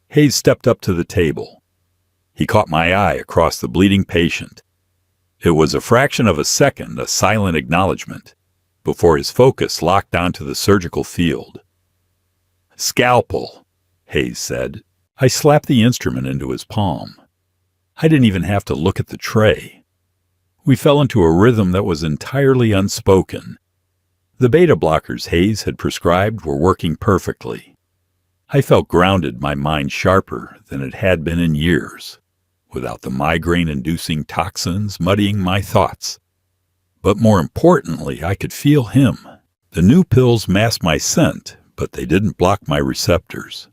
Hayes stepped up to the table. He caught my eye across the bleeding patient. It was a fraction of a second, a silent acknowledgement, before his focus locked onto the surgical field. Scalpel, Hayes said. I slapped the instrument into his palm. I didn't even have to look at the tray. We fell into a rhythm that was entirely unspoken. The beta blockers Hayes had prescribed were working perfectly. I felt grounded, my mind sharper than it had been in years, without the migraine-inducing toxins muddying my thoughts. But more importantly, I could feel him. The new pills masked my scent, but they didn't block my receptors.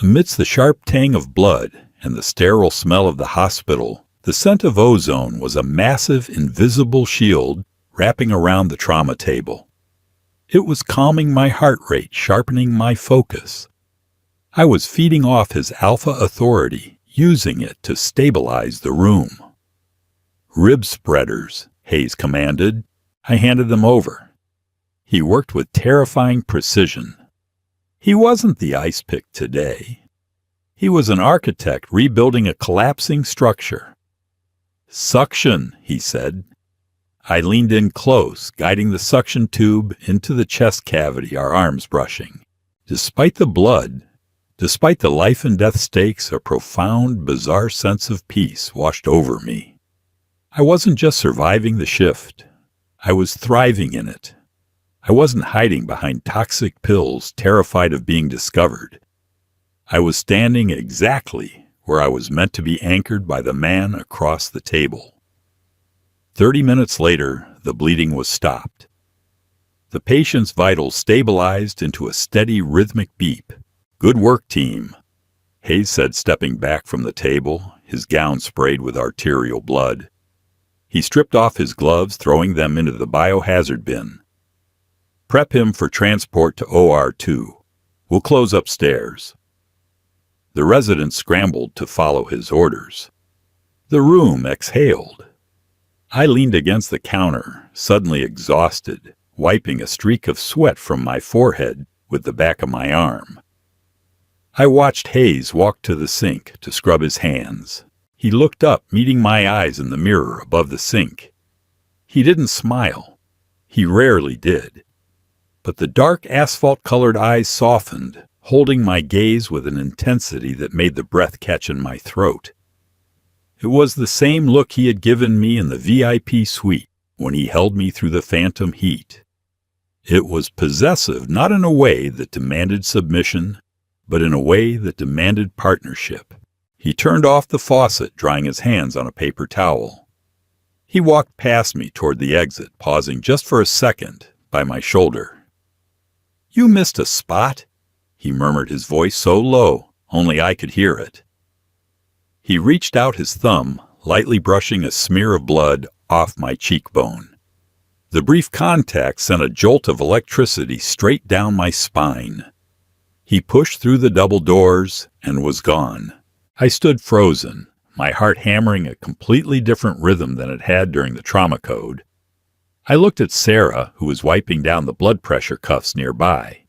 Amidst the sharp tang of blood and the sterile smell of the hospital, the scent of ozone was a massive, invisible shield wrapping around the trauma table. It was calming my heart rate, sharpening my focus. I was feeding off his alpha authority, using it to stabilize the room. Rib spreaders, Hayes commanded. I handed them over. He worked with terrifying precision. He wasn't the ice pick today. He was an architect rebuilding a collapsing structure. Suction, he said. I leaned in close, guiding the suction tube into the chest cavity, our arms brushing. Despite the blood, despite the life and death stakes, a profound, bizarre sense of peace washed over me. I wasn't just surviving the shift. I was thriving in it. I wasn't hiding behind toxic pills, terrified of being discovered. I was standing exactly where I was meant to be, anchored by the man across the table. 30 minutes later, the bleeding was stopped. The patient's vitals stabilized into a steady, rhythmic beep. Good work, team, Hayes said, stepping back from the table, his gown sprayed with arterial blood. He stripped off his gloves, throwing them into the biohazard bin. Prep him for transport to OR2. We'll close upstairs. The resident scrambled to follow his orders. The room exhaled. I leaned against the counter, suddenly exhausted, wiping a streak of sweat from my forehead with the back of my arm. I watched Hayes walk to the sink to scrub his hands. He looked up, meeting my eyes in the mirror above the sink. He didn't smile. He rarely did. But the dark asphalt-colored eyes softened, holding my gaze with an intensity that made the breath catch in my throat. It was the same look he had given me in the VIP suite when he held me through the phantom heat. It was possessive, not in a way that demanded submission, but in a way that demanded partnership. He turned off the faucet, drying his hands on a paper towel. He walked past me toward the exit, pausing just for a second by my shoulder. "You missed a spot," he murmured, his voice so low only I could hear it. He reached out his thumb, lightly brushing a smear of blood off my cheekbone. The brief contact sent a jolt of electricity straight down my spine. He pushed through the double doors and was gone. I stood frozen, my heart hammering a completely different rhythm than it had during the trauma code. I looked at Sarah, who was wiping down the blood pressure cuffs nearby.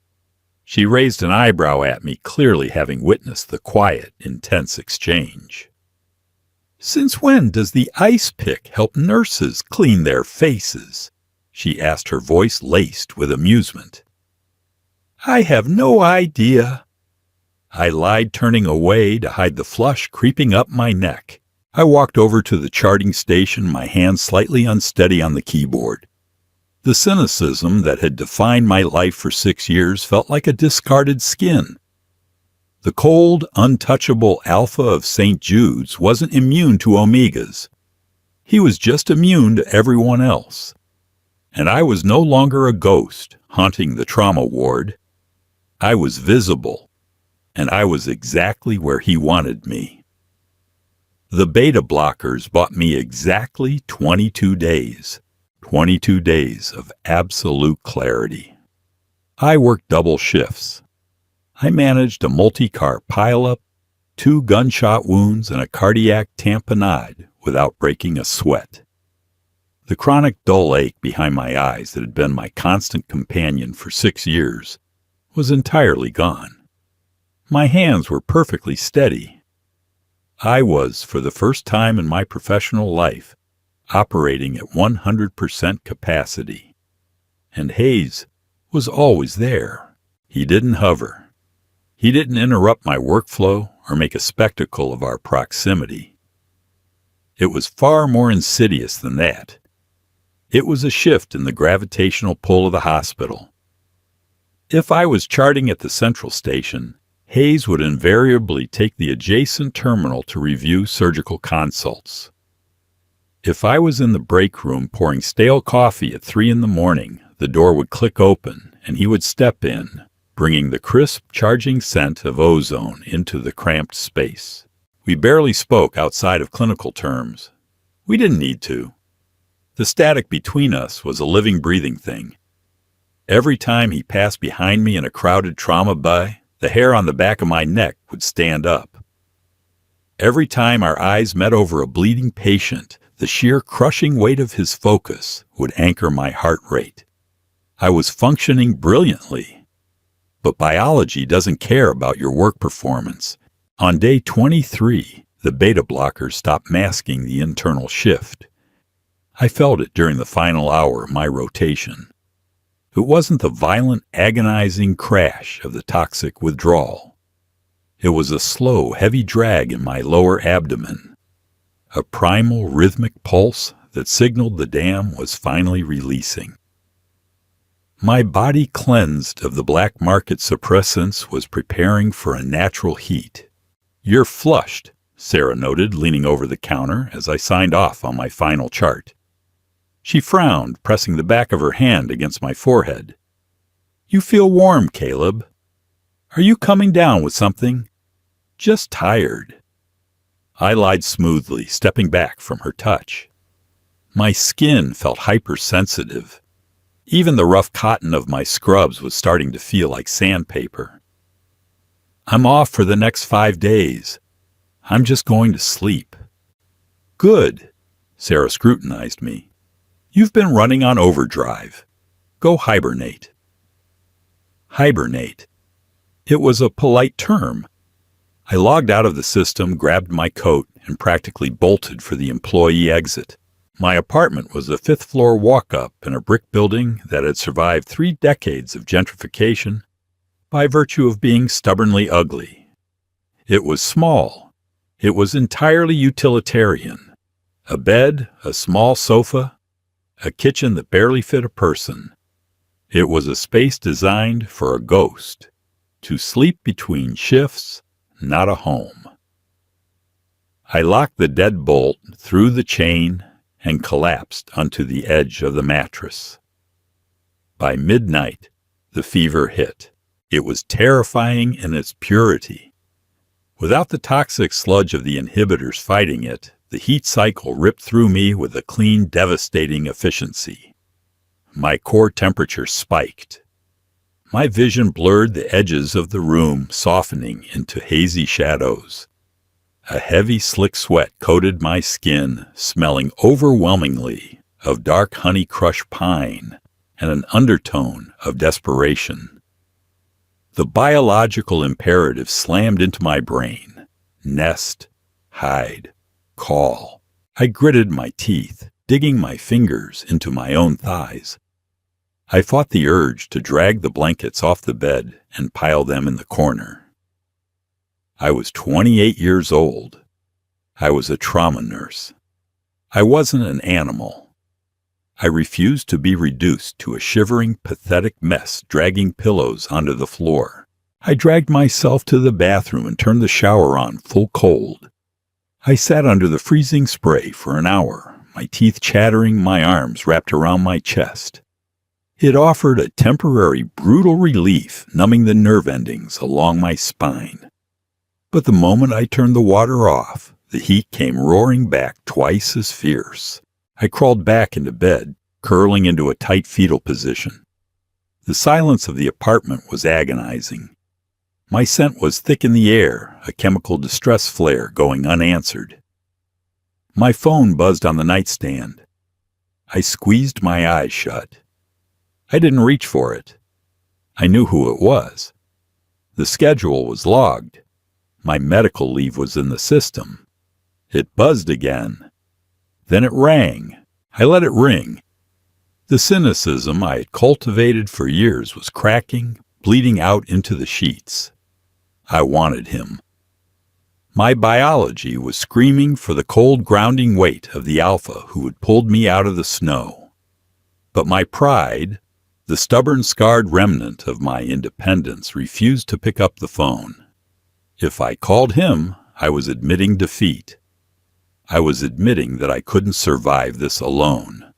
She raised an eyebrow at me, clearly having witnessed the quiet, intense exchange. "Since when does the ice pick help nurses clean their faces?" she asked, her voice laced with amusement. "I have no idea." I lied, turning away to hide the flush creeping up my neck. I walked over to the charting station, my hand slightly unsteady on the keyboard. The cynicism that had defined my life for 6 years felt like a discarded skin. The cold, untouchable Alpha of St. Jude's wasn't immune to Omegas. He was just immune to everyone else. And I was no longer a ghost haunting the trauma ward. I was visible, and I was exactly where he wanted me. The beta blockers bought me exactly 22 days. 22 days of absolute clarity. I worked double shifts. I managed a multi-car pileup, 2 gunshot wounds, and a cardiac tamponade without breaking a sweat. The chronic dull ache behind my eyes that had been my constant companion for 6 years was entirely gone. My hands were perfectly steady. I was, for the first time in my professional life, operating at 100% capacity. And Hayes was always there. He didn't hover. He didn't interrupt my workflow or make a spectacle of our proximity. It was far more insidious than that. It was a shift in the gravitational pull of the hospital. If I was charting at the central station, Hayes would invariably take the adjacent terminal to review surgical consults. If I was in the break room pouring stale coffee at 3 a.m, the door would click open and he would step in, bringing the crisp, charging scent of ozone into the cramped space. We barely spoke outside of clinical terms. We didn't need to. The static between us was a living, breathing thing. Every time he passed behind me in a crowded trauma bay, the hair on the back of my neck would stand up. Every time our eyes met over a bleeding patient, the sheer crushing weight of his focus would anchor my heart rate. I was functioning brilliantly. But biology doesn't care about your work performance. On day 23, the beta blockers stopped masking the internal shift. I felt it during the final hour of my rotation. It wasn't the violent, agonizing crash of the toxic withdrawal. It was a slow, heavy drag in my lower abdomen. A primal, rhythmic pulse that signaled the dam was finally releasing. My body, cleansed of the black market suppressants, was preparing for a natural heat. "You're flushed," Sarah noted, leaning over the counter as I signed off on my final chart. She frowned, pressing the back of her hand against my forehead. "You feel warm, Caleb. Are you coming down with something?" "Just tired." I lied smoothly, stepping back from her touch. My skin felt hypersensitive. Even the rough cotton of my scrubs was starting to feel like sandpaper. "I'm off for the next 5 days. I'm just going to sleep." "Good," Sarah scrutinized me. "You've been running on overdrive. Go hibernate." Hibernate. It was a polite term. I logged out of the system, grabbed my coat, and practically bolted for the employee exit. My apartment was a 5th-floor walk-up in a brick building that had survived 3 decades of gentrification by virtue of being stubbornly ugly. It was small. It was entirely utilitarian. A bed, a small sofa, a kitchen that barely fit a person. It was a space designed for a ghost, to sleep between shifts, not a home. I locked the deadbolt, threw the chain, and collapsed onto the edge of the mattress. By midnight, the fever hit. It was terrifying in its purity. Without the toxic sludge of the inhibitors fighting it, the heat cycle ripped through me with a clean, devastating efficiency. My core temperature spiked. My vision blurred the edges of the room, softening into hazy shadows. A heavy, slick sweat coated my skin, smelling overwhelmingly of dark honey-crushed pine and an undertone of desperation. The biological imperative slammed into my brain. Nest, hide, call. I gritted my teeth, digging my fingers into my own thighs. I fought the urge to drag the blankets off the bed and pile them in the corner. I was 28 years old. I was a trauma nurse. I wasn't an animal. I refused to be reduced to a shivering, pathetic mess dragging pillows onto the floor. I dragged myself to the bathroom and turned the shower on full cold. I sat under the freezing spray for an hour, my teeth chattering, my arms wrapped around my chest. It offered a temporary, brutal relief, numbing the nerve endings along my spine. But the moment I turned the water off, the heat came roaring back twice as fierce. I crawled back into bed, curling into a tight fetal position. The silence of the apartment was agonizing. My scent was thick in the air, a chemical distress flare going unanswered. My phone buzzed on the nightstand. I squeezed my eyes shut. I didn't reach for it. I knew who it was. The schedule was logged. My medical leave was in the system. It buzzed again. Then it rang. I let it ring. The cynicism I had cultivated for years was cracking, bleeding out into the sheets. I wanted him. My biology was screaming for the cold, grounding weight of the alpha who had pulled me out of the snow. But my pride, the stubborn, scarred remnant of my independence, refused to pick up the phone. If I called him, I was admitting defeat. I was admitting that I couldn't survive this alone.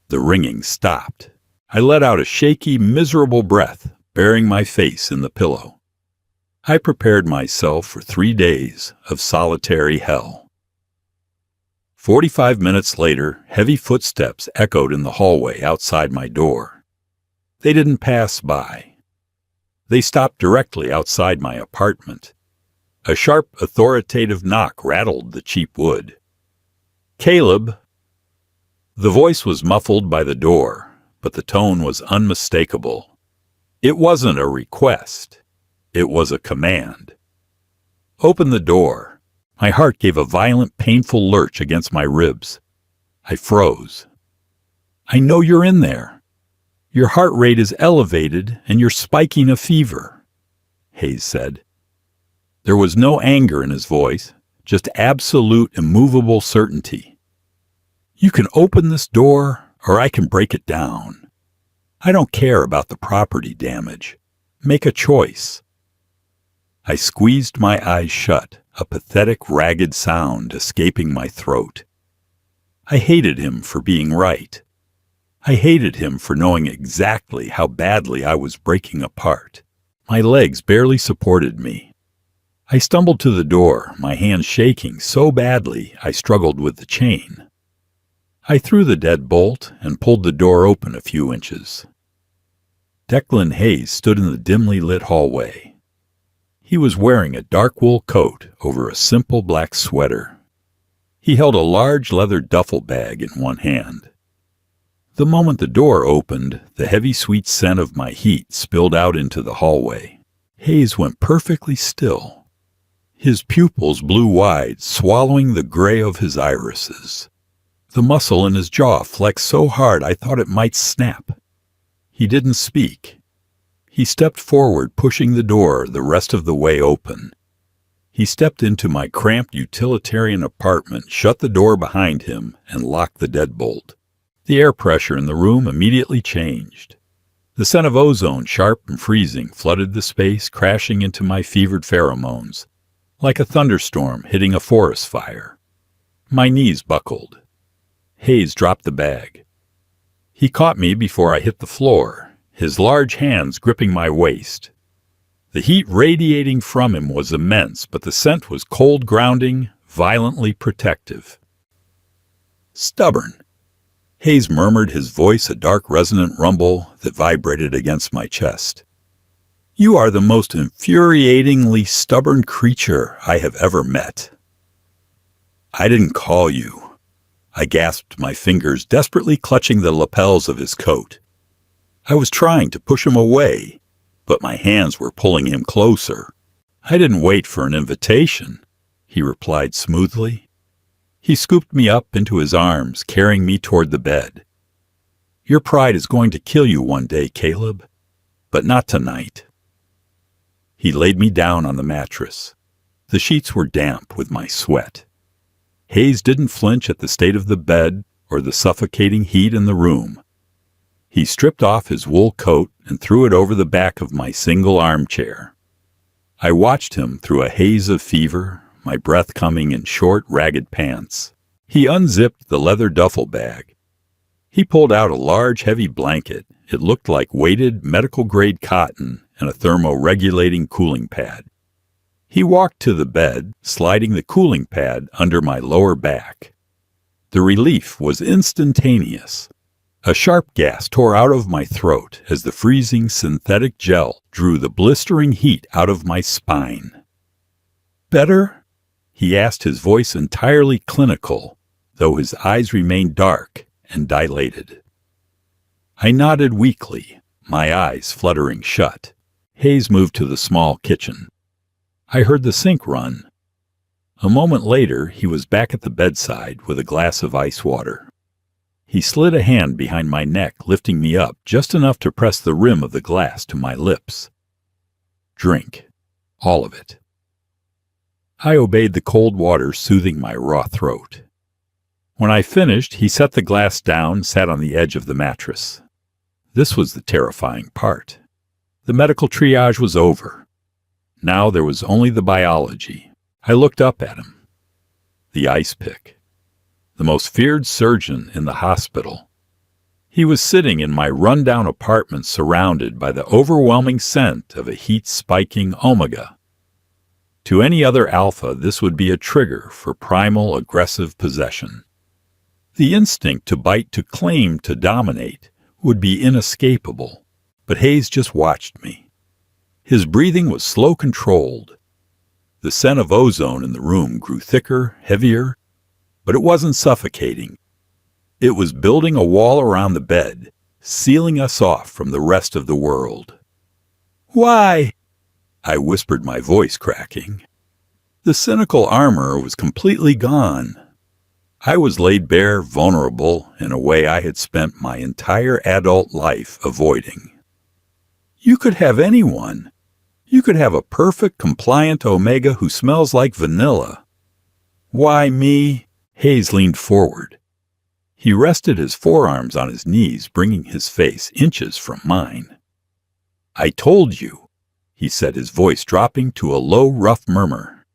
The ringing stopped. I let out a shaky, miserable breath, burying my face in the pillow. I prepared myself for 3 days of solitary hell. 45 minutes later, heavy footsteps echoed in the hallway outside my door. They didn't pass by. They stopped directly outside my apartment. A sharp, authoritative knock rattled the cheap wood. "Caleb." The voice was muffled by the door, but the tone was unmistakable. It wasn't a request. It was a command. "Open the door." My heart gave a violent, painful lurch against my ribs. I froze. "I know you're in there. Your heart rate is elevated and you're spiking a fever," Hayes said. There was no anger in his voice, just absolute, immovable certainty. "You can open this door, or I can break it down. I don't care about the property damage. Make a choice." I squeezed my eyes shut, a pathetic, ragged sound escaping my throat. I hated him for being right. I hated him for knowing exactly how badly I was breaking apart. My legs barely supported me. I stumbled to the door, my hands shaking so badly I struggled with the chain. I threw the dead bolt and pulled the door open a few inches. Declan Hayes stood in the dimly lit hallway. He was wearing a dark wool coat over a simple black sweater. He held a large leather duffel bag in one hand. The moment the door opened, the heavy sweet scent of my heat spilled out into the hallway. Hayes went perfectly still. His pupils blew wide, swallowing the gray of his irises. The muscle in his jaw flexed so hard I thought it might snap. He didn't speak. He stepped forward, pushing the door the rest of the way open. He stepped into my cramped utilitarian apartment, shut the door behind him, and locked the deadbolt. The air pressure in the room immediately changed. The scent of ozone, sharp and freezing, flooded the space, crashing into my fevered pheromones, like a thunderstorm hitting a forest fire. My knees buckled. Hayes dropped the bag. He caught me before I hit the floor, his large hands gripping my waist. The heat radiating from him was immense, but the scent was cold, grounding, violently protective. "Stubborn," Hayes murmured, his voice a dark, resonant rumble that vibrated against my chest. "You are the most infuriatingly stubborn creature I have ever met." "I didn't call you. I gasped, my fingers desperately clutching the lapels of his coat. I was trying to push him away, but my hands were pulling him closer. I didn't wait for an invitation, he replied smoothly. He scooped me up into his arms, carrying me toward the bed. Your pride is going to kill you one day, Caleb, but not tonight. He laid me down on the mattress. The sheets were damp with my sweat. Hayes didn't flinch at the state of the bed or the suffocating heat in the room. He stripped off his wool coat and threw it over the back of my single armchair. I watched him through a haze of fever, my breath coming in short, ragged pants. He unzipped the leather duffel bag. He pulled out a large, heavy blanket. It looked like weighted, medical-grade cotton and a thermoregulating cooling pad. He walked to the bed, sliding the cooling pad under my lower back. The relief was instantaneous. A sharp gas tore out of my throat as the freezing synthetic gel drew the blistering heat out of my spine. Better? He asked, his voice entirely clinical, though his eyes remained dark and dilated. I nodded weakly, my eyes fluttering shut. Hayes moved to the small kitchen. I heard the sink run. A moment later, he was back at the bedside with a glass of ice water. He slid a hand behind my neck, lifting me up just enough to press the rim of the glass to my lips. Drink. All of it. I obeyed, the cold water soothing my raw throat. When I finished, he set the glass down, sat on the edge of the mattress. This was the terrifying part. The medical triage was over. Now there was only the biology. I looked up at him. The ice pick. The most feared surgeon in the hospital. He was sitting in my rundown apartment surrounded by the overwhelming scent of a heat-spiking omega. To any other alpha, this would be a trigger for primal aggressive possession. The instinct to bite, to claim, to dominate would be inescapable, but Hayes just watched me. His breathing was slow, controlled. The scent of ozone in the room grew thicker, heavier, but it wasn't suffocating. It was building a wall around the bed, sealing us off from the rest of the world. Why? I whispered, my voice cracking. The cynical armor was completely gone. I was laid bare, vulnerable, in a way I had spent my entire adult life avoiding. You could have anyone. You could have a perfect, compliant Omega who smells like vanilla. Why me? Hayes leaned forward. He rested his forearms on his knees, bringing his face inches from mine. I told you, he said, his voice dropping to a low, rough murmur.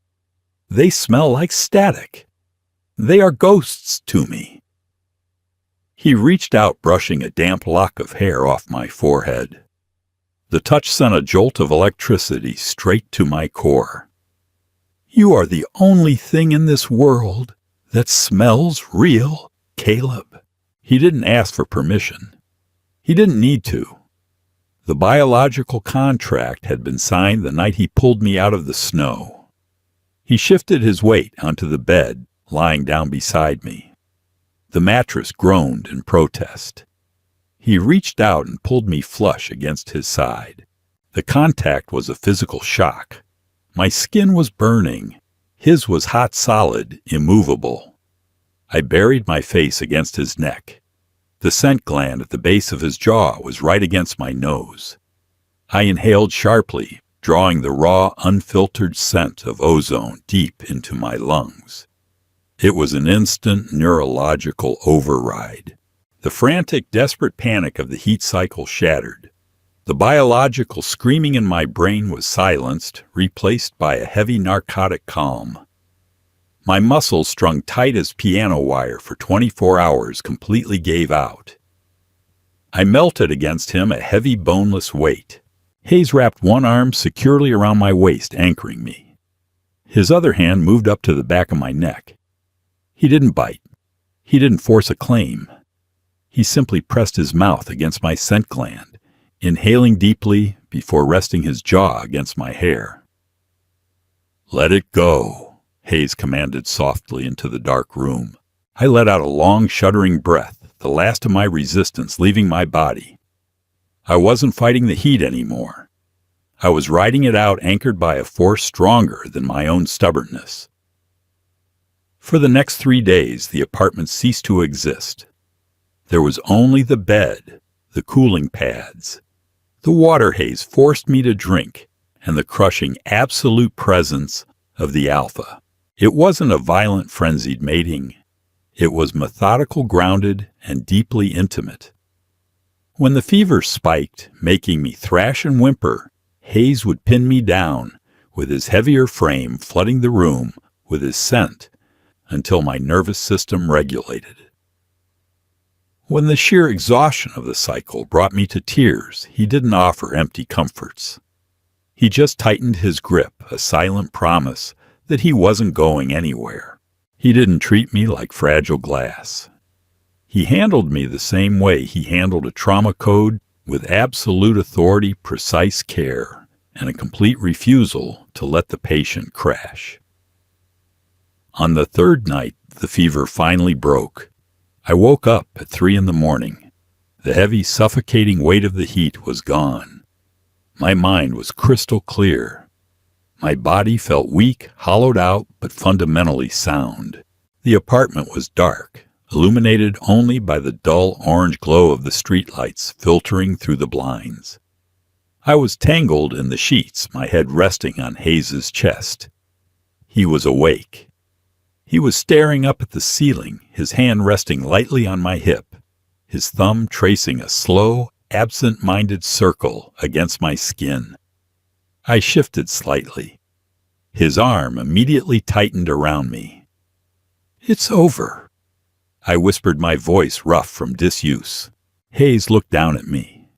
They smell like static. They are ghosts to me. He reached out, brushing a damp lock of hair off my forehead. The touch sent a jolt of electricity straight to my core. You are the only thing in this world that smells real, Caleb. He didn't ask for permission. He didn't need to. The biological contract had been signed the night he pulled me out of the snow. He shifted his weight onto the bed, lying down beside me. The mattress groaned in protest. He reached out and pulled me flush against his side. The contact was a physical shock. My skin was burning. His was hot, solid, immovable. I buried my face against his neck. The scent gland at the base of his jaw was right against my nose. I inhaled sharply, drawing the raw, unfiltered scent of ozone deep into my lungs. It was an instant neurological override. The frantic, desperate panic of the heat cycle shattered. The biological screaming in my brain was silenced, replaced by a heavy narcotic calm. My muscles, strung tight as piano wire for 24 hours, completely gave out. I melted against him, a heavy, boneless weight. Hayes wrapped one arm securely around my waist, anchoring me. His other hand moved up to the back of my neck. He didn't bite. He didn't force a claim. He simply pressed his mouth against my scent gland, inhaling deeply before resting his jaw against my hair. Let it go, Hayes commanded softly into the dark room. I let out a long, shuddering breath, the last of my resistance leaving my body. I wasn't fighting the heat anymore. I was riding it out, anchored by a force stronger than my own stubbornness. For the next 3 days, the apartment ceased to exist. There was only the bed, the cooling pads, the water haze forced me to drink, and the crushing absolute presence of the alpha. It wasn't a violent, frenzied mating. It was methodical, grounded, and deeply intimate. When the fever spiked, making me thrash and whimper, Hayes would pin me down, with his heavier frame flooding the room with his scent until my nervous system regulated. When the sheer exhaustion of the cycle brought me to tears, he didn't offer empty comforts. He just tightened his grip, a silent promise that he wasn't going anywhere. He didn't treat me like fragile glass. He handled me the same way he handled a trauma code, with absolute authority, precise care, and a complete refusal to let the patient crash. On the third night, the fever finally broke. I woke up at 3 a.m. The heavy, suffocating weight of the heat was gone. My mind was crystal clear. My body felt weak, hollowed out, but fundamentally sound. The apartment was dark, illuminated only by the dull orange glow of the streetlights filtering through the blinds. I was tangled in the sheets, my head resting on Hayes's chest. He was awake. He was staring up at the ceiling, his hand resting lightly on my hip, his thumb tracing a slow, absent-minded circle against my skin. I shifted slightly. His arm immediately tightened around me. "It's over," I whispered, my voice rough from disuse. Hayes looked down at me.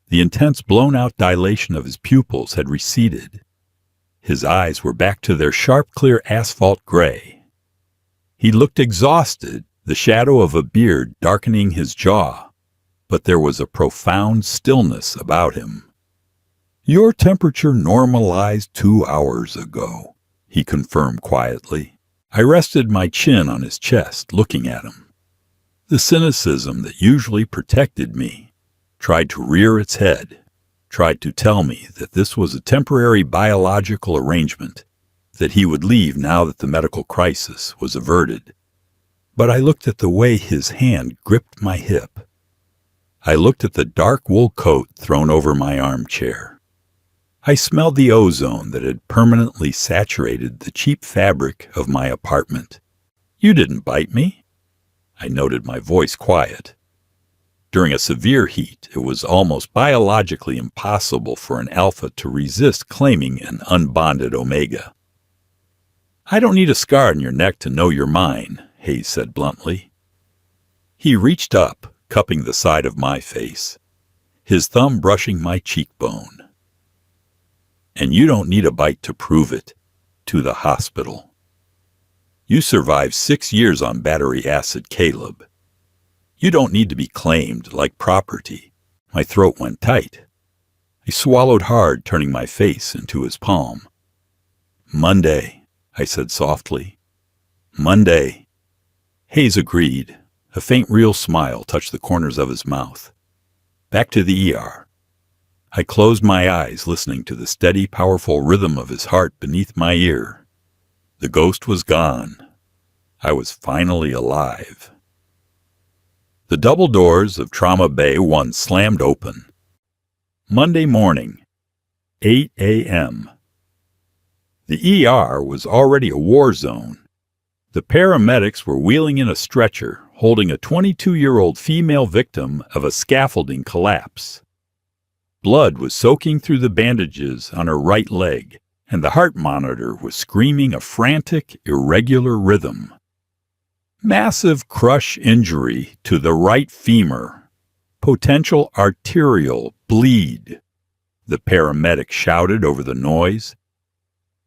The intense, blown-out dilation of his pupils had receded. His eyes were back to their sharp, clear asphalt gray. He looked exhausted, the shadow of a beard darkening his jaw, but there was a profound stillness about him. "Your temperature normalized 2 hours ago," he confirmed quietly. I rested my chin on his chest, looking at him. The cynicism that usually protected me tried to rear its head, tried to tell me that this was a temporary biological arrangement, that he would leave now that the medical crisis was averted. But I looked at the way his hand gripped my hip. I looked at the dark wool coat thrown over my armchair. I smelled the ozone that had permanently saturated the cheap fabric of my apartment. "You didn't bite me," I noted, my voice quiet. During a severe heat, it was almost biologically impossible for an alpha to resist claiming an unbonded omega. "I don't need a scar on your neck to know you're mine," Hayes said bluntly. He reached up, cupping the side of my face, his thumb brushing my cheekbone. "And you don't need a bite to prove it, to the hospital. You survived 6 years on battery acid, Caleb. You don't need to be claimed like property." My throat went tight. I swallowed hard, turning my face into his palm. "Monday," I said softly. "Monday." Hayes agreed. A faint, real smile touched the corners of his mouth. Back to the ER. I closed my eyes, listening to the steady, powerful rhythm of his heart beneath my ear. The ghost was gone. I was finally alive. The double doors of Trauma Bay 1 slammed open. Monday morning, 8 a.m. The ER was already a war zone. The paramedics were wheeling in a stretcher, holding a 22-year-old female victim of a scaffolding collapse. Blood was soaking through the bandages on her right leg, and the heart monitor was screaming a frantic, irregular rhythm. "Massive crush injury to the right femur. Potential arterial bleed," the paramedic shouted over the noise.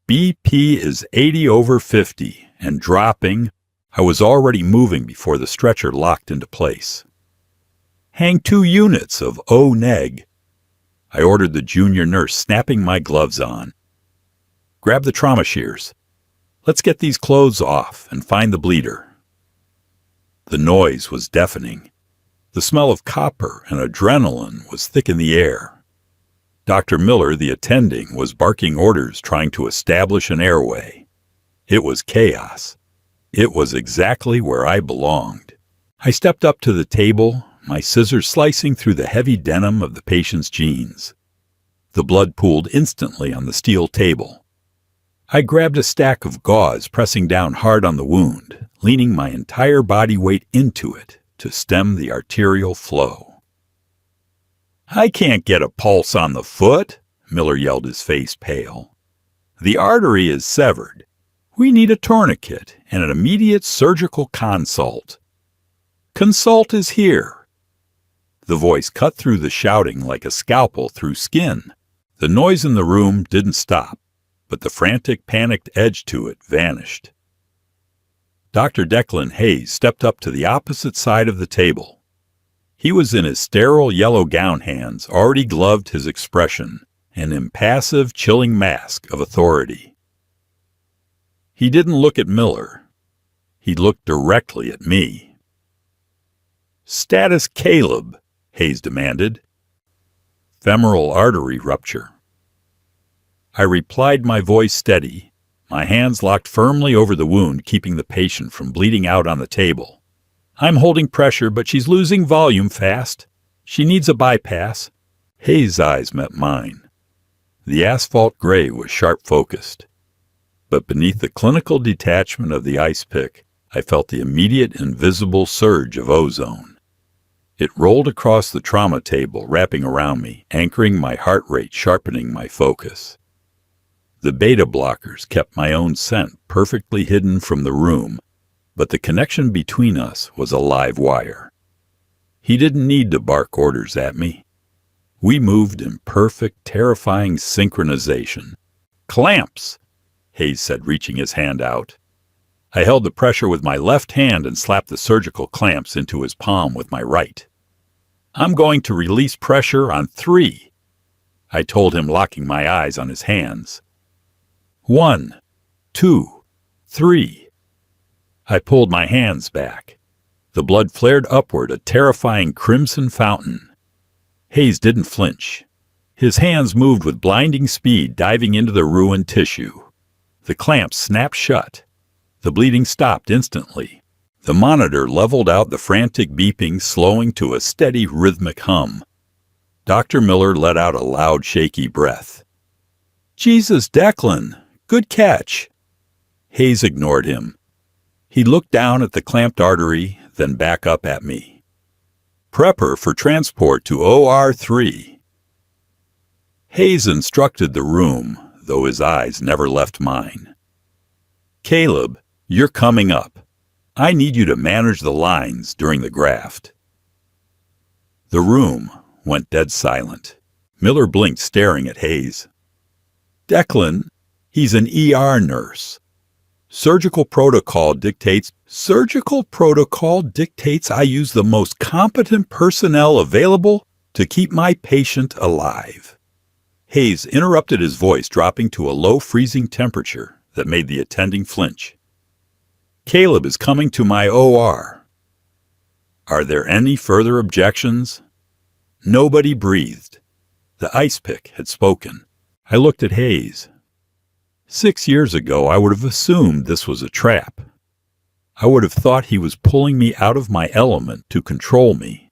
"BP is 80/50 and dropping." I was already moving before the stretcher locked into place. "Hang 2 units of O-neg," I ordered the junior nurse, snapping my gloves on. "Grab the trauma shears. Let's get these clothes off and find the bleeder." The noise was deafening. The smell of copper and adrenaline was thick in the air. Dr. Miller, the attending, was barking orders trying to establish an airway. It was chaos. It was exactly where I belonged. I stepped up to the table, my scissors slicing through the heavy denim of the patient's jeans. The blood pooled instantly on the steel table. I grabbed a stack of gauze, pressing down hard on the wound, leaning my entire body weight into it to stem the arterial flow. "I can't get a pulse on the foot," Miller yelled, his face pale. "The artery is severed. We need a tourniquet and an immediate surgical consult. Consult is here." The voice cut through the shouting like a scalpel through skin. The noise in the room didn't stop, but the frantic, panicked edge to it vanished. Dr. Declan Hayes stepped up to the opposite side of the table. He was in his sterile yellow gown hands, already gloved his expression, an impassive, chilling mask of authority. He didn't look at Miller. He looked directly at me. "Status Caleb," Hayes demanded. "Femoral artery rupture." I replied, my voice steady, my hands locked firmly over the wound, keeping the patient from bleeding out on the table. "I'm holding pressure, but she's losing volume fast. She needs a bypass." Hayes' eyes met mine. The asphalt gray was sharp-focused. But beneath the clinical detachment of the ice pick, I felt the immediate invisible surge of ozone. It rolled across the trauma table, wrapping around me, anchoring my heart rate, sharpening my focus. The beta blockers kept my own scent perfectly hidden from the room, but the connection between us was a live wire. He didn't need to bark orders at me. We moved in perfect, terrifying synchronization. "Clamps!" Hayes said, reaching his hand out. I held the pressure with my left hand and slapped the surgical clamps into his palm with my right. "I'm going to release pressure on 3, I told him, locking my eyes on his hands. 1, 2, 3. I pulled my hands back. The blood flared upward, a terrifying crimson fountain. Hayes didn't flinch. His hands moved with blinding speed, diving into the ruined tissue. The clamps snapped shut. The bleeding stopped instantly. The monitor leveled out, the frantic beeping slowing to a steady rhythmic hum. Dr. Miller let out a loud, shaky breath. "Jesus, Declan! Good catch!" Hayes ignored him. He looked down at the clamped artery, then back up at me. "Prep her for transport to OR3. Hayes instructed the room, though his eyes never left mine. "Caleb, you're coming up. I need you to manage the lines during the graft." The room went dead silent. Miller blinked, staring at Hayes. "Declan, he's an ER nurse. Surgical protocol dictates I use the most competent personnel available to keep my patient alive." Hayes interrupted, his voice dropping to a low freezing temperature that made the attending flinch. "Caleb is coming to my OR. Are there any further objections?" Nobody breathed. The ice pick had spoken. I looked at Hayes. 6 years ago, I would have assumed this was a trap. I would have thought he was pulling me out of my element to control me.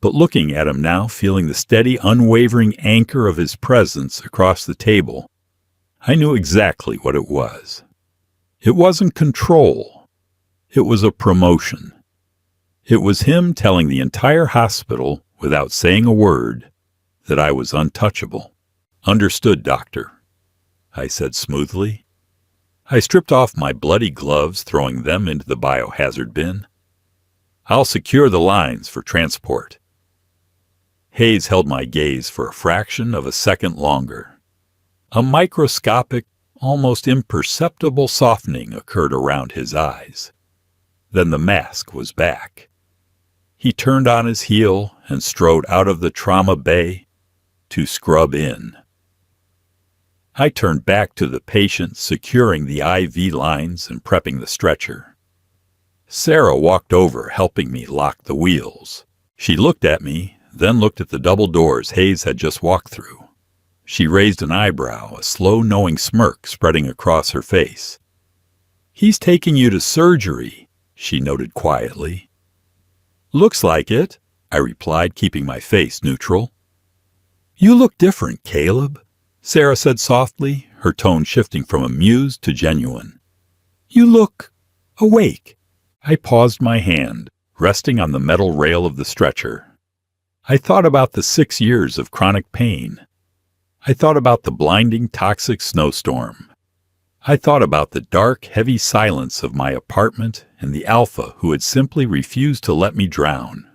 But looking at him now, feeling the steady, unwavering anchor of his presence across the table, I knew exactly what it was. It wasn't control. It was a promotion. It was him telling the entire hospital, without saying a word, that I was untouchable. "Understood, doctor," I said smoothly. I stripped off my bloody gloves, throwing them into the biohazard bin. "I'll secure the lines for transport." Hayes held my gaze for a fraction of a second longer. A microscopic, almost imperceptible softening occurred around his eyes. Then the mask was back. He turned on his heel and strode out of the trauma bay to scrub in. I turned back to the patient, securing the IV lines and prepping the stretcher. Sarah walked over, helping me lock the wheels. She looked at me, then looked at the double doors Hayes had just walked through. She raised an eyebrow, a slow, knowing smirk spreading across her face. "He's taking you to surgery," she noted quietly. "Looks like it," I replied, keeping my face neutral. "You look different, Caleb," Sarah said softly, her tone shifting from amused to genuine. "You look awake." I paused my hand, resting on the metal rail of the stretcher. I thought about the 6 years of chronic pain. I thought about the blinding, toxic snowstorm. I thought about the dark, heavy silence of my apartment and the alpha who had simply refused to let me drown.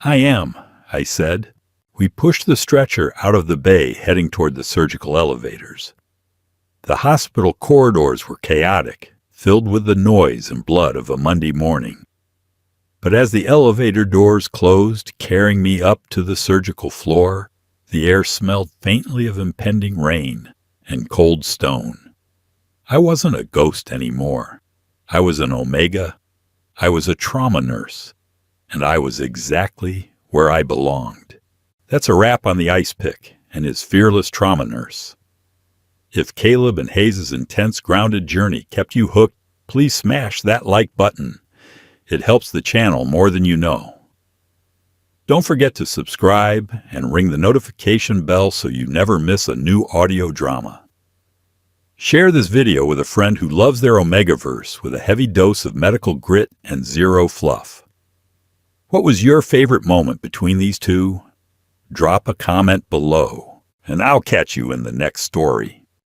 "I am," I said. We pushed the stretcher out of the bay, heading toward the surgical elevators. The hospital corridors were chaotic, filled with the noise and blood of a Monday morning. But as the elevator doors closed, carrying me up to the surgical floor, the air smelled faintly of impending rain and cold stone. I wasn't a ghost anymore. I was an Omega. I was a trauma nurse. And I was exactly where I belonged. That's a wrap on the Ice Pick and his fearless trauma nurse. If Caleb and Hayes' intense, grounded journey kept you hooked, please smash that like button. It helps the channel more than you know. Don't forget to subscribe and ring the notification bell so you never miss a new audio drama. Share this video with a friend who loves their Omegaverse with a heavy dose of medical grit and zero fluff. What was your favorite moment between these two? Drop a comment below, and I'll catch you in the next story.